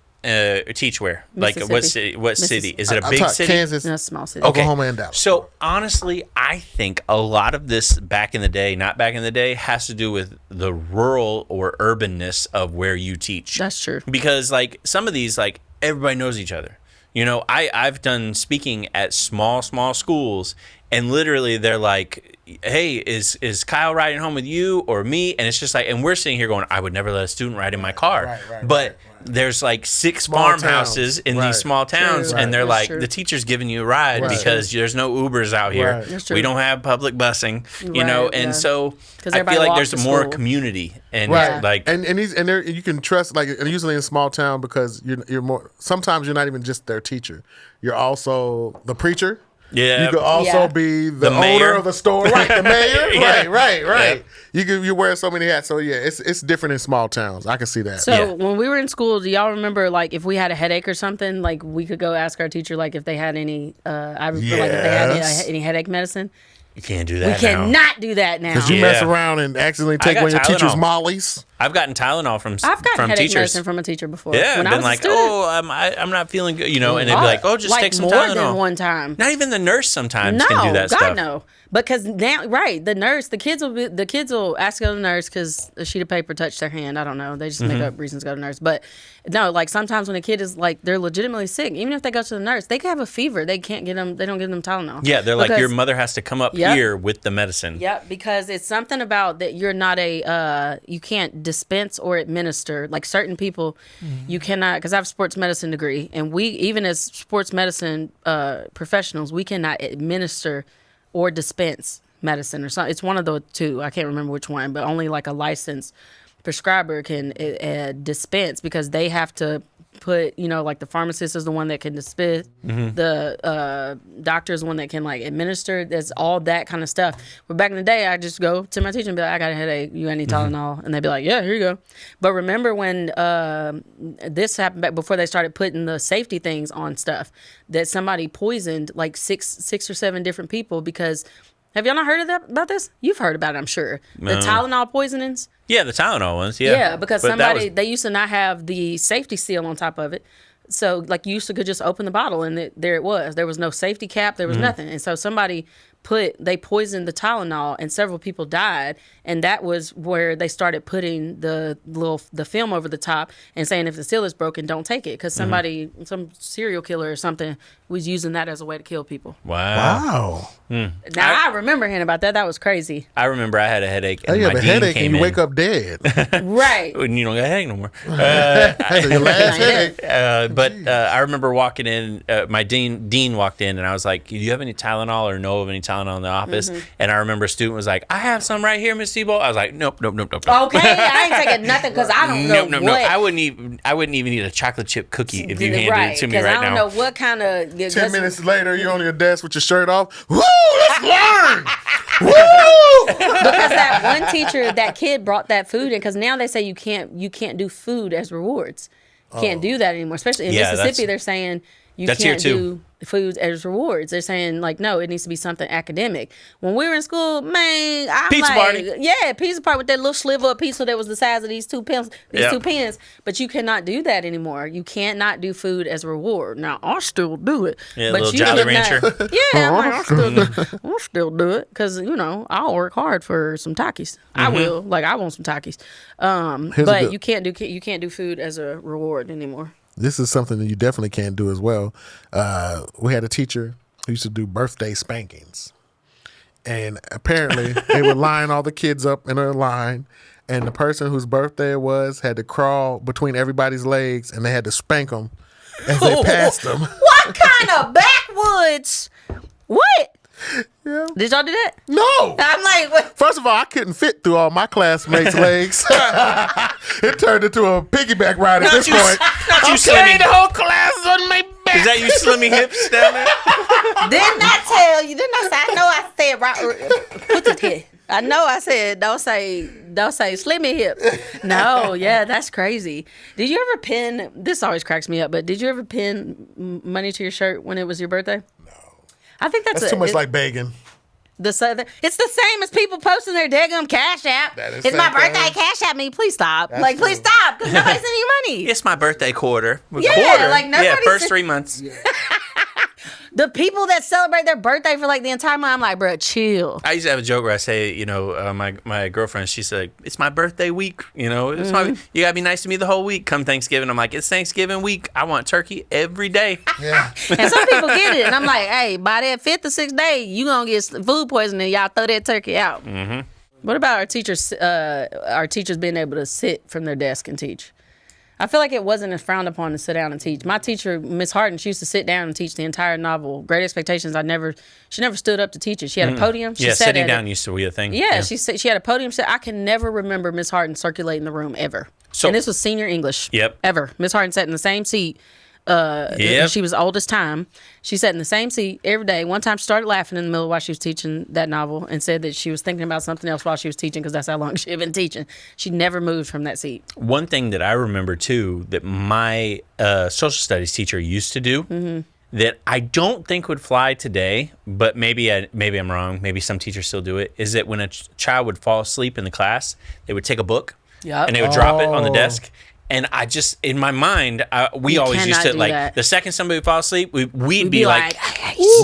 teach where? Like what Mississippi. city? What city? Is it a I big taught city? Kansas, In a small city. Okay. Oklahoma, and Dallas. So honestly, I think a lot of this back in the day, not back in the day, has to do with the rural or urbanness of where you teach. That's true. Because like some of these, like everybody knows each other. You know, I've done speaking at small schools, and literally they're like, hey, is Kyle riding home with you or me? And it's just like, and we're sitting here going, I would never let a student ride in my car. But there's like 6 farmhouses in these small towns, True. and they're That's like, true. the teacher's giving you a ride Right. because there's no Ubers out here. Right. That's true. We don't have public busing, you know, Right, and yeah. so 'Cause I everybody feel like walks there's to more school. community and Right. like and there you can trust, like, and usually in small town, because you're more, sometimes you're not even just their teacher, you're also the preacher. yeah. You could also Yeah. be the mayor. owner of the store, right? The mayor, Yeah. right. You wear so many hats, so yeah, it's different in small towns. I can see that. So Yeah. when we were in school, do y'all remember like if we had a headache or something, like we could go ask our teacher like if they had any I feel like if they had Yes. any headache medicine. You can't do We that now. cannot do that now. Because you Yeah. mess around and accidentally take got one of your teacher's Tylenol. mollies. I've gotten Tylenol from I've gotten from headache teachers. medicine from a teacher before. Yeah, when I been was like, a student. I'm not feeling good, you know, and they'd be like, oh, just like take some more Tylenol. than one time. Not even the nurse sometimes No, can do that God stuff. no. Because now, right, the kids will ask to go to the nurse because a sheet of paper touched their hand. I don't know. They just make Mm-hmm. up reasons to go to the nurse. But no, like sometimes when a kid is like they're legitimately sick, even if they go to the nurse, they could have a fever. They can't get them. They don't give them Tylenol. Yeah, they're like, Because- your mother has to come up Yep. here with the medicine. Yep, because it's something about that you're not you can't dispense or administer. Like certain people, you cannot, because I have a sports medicine degree, and we, even as sports medicine professionals, we cannot administer or dispense medicine or something. It's one of the two. I can't remember which one, but only like a licensed prescriber can dispense because they have to put, like the pharmacist is the one that can dispense, the doctor is the one that can like administer. There's all that kind of stuff. But back in the day, I just go to my teacher and be like, I got a headache. You got any Tylenol? And they'd be like, yeah, here you go. But remember when this happened back before they started putting the safety things on stuff, that somebody poisoned like six or seven different people because. Have y'all not heard about this? You've heard about it, I'm sure. The Tylenol poisonings. Yeah, the Tylenol ones. Yeah, Yeah, because But that was- they used to not have the safety seal on top of it. So, like, you used to could just open the bottle and there it was. There was no safety cap. There was nothing. And so somebody they poisoned the Tylenol and several people died. And that was where they started putting the film over the top and saying if the seal is broken, don't take it. Because some serial killer or something was using that as a way to kill people. wow. Wow. Now, I remember hearing about that. That was crazy. I remember I had a headache. Oh, And you my have a dean headache came and you in. wake up dead. Right. And you don't got a headache no more. Your last headache. But I remember walking in. My dean walked in, and I was like, "Do you have any Tylenol or know of any Tylenol in the office?" And I remember a student was like, "I have some right here, Miss Siebold." I was like, "Nope." Okay, I ain't taking nothing because I don't know No. what. I wouldn't even need a chocolate chip cookie if you handed right, it to me right I don't now. know what kind of 10 minutes later, you're on your desk with your shirt off. Woo! Let's learn! Woo! because that one teacher, that kid brought that food in because now they say you can't do food as rewards. Can't do that anymore. Especially in Yeah, Mississippi, that's- they're saying you that's here can't too. do foods as rewards. They're saying like no, it needs to be something academic. When we were in school, man, I'm Pizza like, party. yeah, pizza party with that little sliver of pizza that was the size of these two pens. Yeah. 2 pens. But you cannot do that anymore. You can't not do food as a reward. Now I still do it. Yeah, but little you Jolly cannot- Rancher. Yeah, I'm like, I'll still do it because I'll work hard for some Takis. I will. Like I want some Takis. Here's a But good- you can't do food as a reward anymore. This is something that you definitely can't do as well. We had a teacher. used to do birthday spankings. And apparently they would line all the kids up in a line, and the person whose birthday it was had to crawl between everybody's legs, and they had to spank them as they passed them. What kind of backwoods? What? Yeah. Did y'all do that? No. I'm like, what? First of all, I couldn't fit through all my classmates' legs. It turned into a piggyback ride at this point. Not you, carrying Slimmy. the whole class on my back. Is that you, Slimmy hips down there? Didn't I tell you? Didn't I say? I know I said right. Put it here. I know I said don't say Slimmy hip. No, yeah, that's crazy. Did you ever pin? This always cracks me up. But did you ever pin money to your shirt when it was your birthday? No. I think that's too much like begging. It's the same as people posting their daggum cash app. It's my birthday, cash app me. Please stop. Please stop, because nobody's sending you money. It's my birthday quarter. Yeah, like nobody's first 3 months. Yeah. The people that celebrate their birthday for like the entire month, I'm like, bro, chill. I used to have a joke where I say, my girlfriend, she's like, it's my birthday week. You gotta be nice to me the whole week. Come Thanksgiving, I'm like, it's Thanksgiving week. I want turkey every day. Yeah. And some people get it, and I'm like, hey, by that 5th or 6th day, you gonna get food poisoning. Y'all throw that turkey out. Mm-hmm. What about our teachers? Our teachers being able to sit from their desk and teach. I feel like it wasn't as frowned upon to sit down and teach. My teacher, Miss Harden, she used to sit down and teach the entire novel. Great Expectations. She never stood up to teach it. She had a podium. She sat sitting down used to be a thing. Yeah, she had a podium. I can never remember Miss Harden circulating the room ever. And this was senior English. Yep. Ever. Miss Harden sat in the same seat. She was oldest time. She sat in the same seat every day. One time she started laughing in the middle while she was teaching that novel and said that she was thinking about something else while she was teaching because that's how long she had been teaching. She never moved from that seat. One thing that I remember too that my social studies teacher used to do that I don't think would fly today, but maybe I'm wrong. Maybe some teachers still do it. Is that when a child would fall asleep in the class, they would take a book and they would drop it on the desk. And I just, in my mind, we always used to, like, that. The second somebody would fall asleep, we'd be like,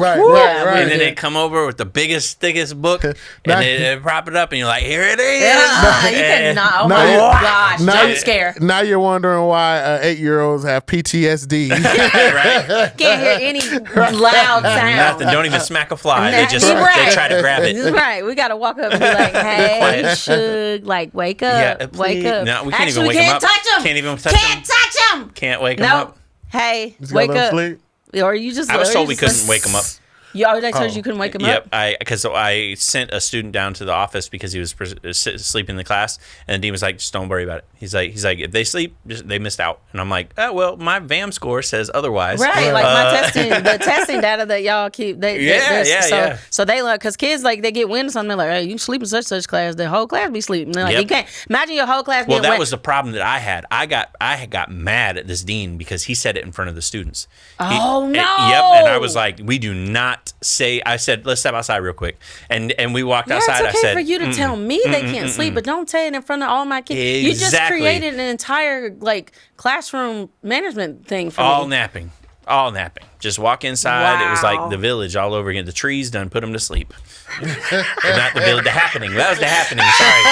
right. And then they'd come over with the biggest, thickest book, and they'd prop it up, and you're like, here it is. You cannot. Oh, my gosh. Jump scare. Now you're wondering why 8-year-olds have PTSD. Right? Can't hear any loud sound. Nothing. Don't even smack a fly. They try to grab it. Right. We got to walk up and be like, hey, Suge, like, wake up. Yeah, wake up. No, we can't even wake him up. Touch him. Can't even touch Can't touch him. Can't wake him up. Hey, Just wake up. Sleep. Or you just. I was told we couldn't wake him up. You already told you couldn't wake him up? Yep, because I sent a student down to the office because he was sleeping in the class, and the dean was like, just don't worry about it. He's like, if they sleep, they missed out. And I'm like, oh, well, my VAM score says otherwise. Right, like the testing data that y'all keep. So they like, because kids, like, they get wind of something, they're like, hey, you sleep in such class, the whole class be sleeping. They're like, you can't, imagine your whole class Well, getting that was the problem that I had. I got mad at this dean because he said it in front of the students. No. Yep, and I was like, we do not say. I said, let's step outside real quick, and we walked outside. It's okay I said, for you to tell me they can't sleep, but don't say it in front of all my kids. Exactly. You just created an entire like classroom management thing for all me. napping. Just walk inside. Wow. It was like the village all over again. The trees done put them to sleep. Not the village. The happening. That was the happening. Sorry,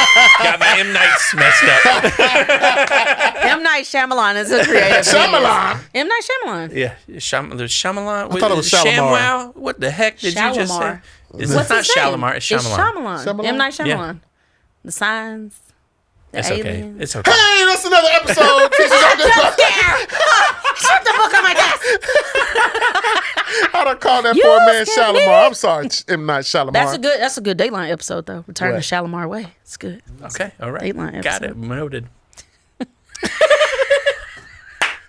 got my M. Nights messed up. M. Night Shyamalan is a creative. Shyamalan. M. Night Shyamalan. Yeah, Shyamalan. I thought it was Shalimar. What the heck did you just say? It's What's not his name? Shalimar. It's Shyamalan. Shyamalan? M. Night Shyamalan. Yeah. The Signs. The It's Aliens. okay. It's okay. Hey, that's another episode. Shut the book on my desk. I don't call that You poor man scared me. Shalimar. I'm sorry, M. Night Shalimar. That's a good Dateline episode though. Return What? to Shalimar Way. It's good. Okay. All right. Dateline Got it. episode. Noted.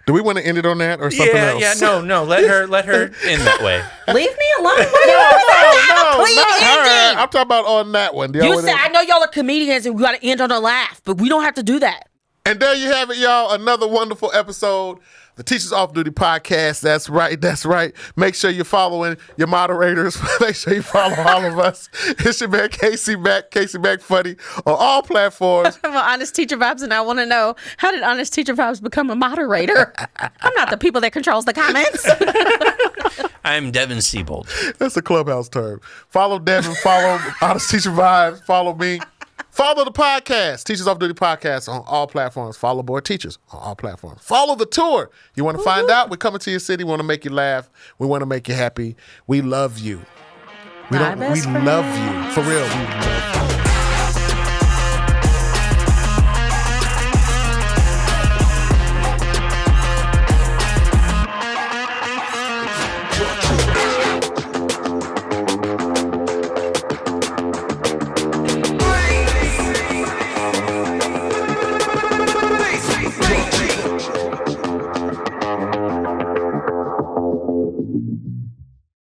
Do we want to end it on that or something else? Yeah. No. Let her end that way. Leave me alone. No, Clean not her. ending. I'm talking about on that one. You said, I know y'all are comedians and we got to end on a laugh, but we don't have to do that. And there you have it, y'all. Another wonderful episode. The Teachers Off Duty Podcast. That's right. Make sure you're following your moderators. Make sure you follow all of us. It's your man, Casey Mack Funny, on all platforms. I'm Honest Teacher Vibes, and I want to know, how did Honest Teacher Vibes become a moderator? I'm not the people that controls the comments. I'm Devin Siebold. That's a clubhouse term. Follow Devin, follow Honest Teacher Vibes, follow me. Follow the podcast, Teachers Off Duty Podcast, on all platforms. Follow Board Teachers on all platforms. Follow the tour. You want to find out? We're coming to your city. We want to make you laugh. We want to make you happy. We love you. We love you. For real, we love you.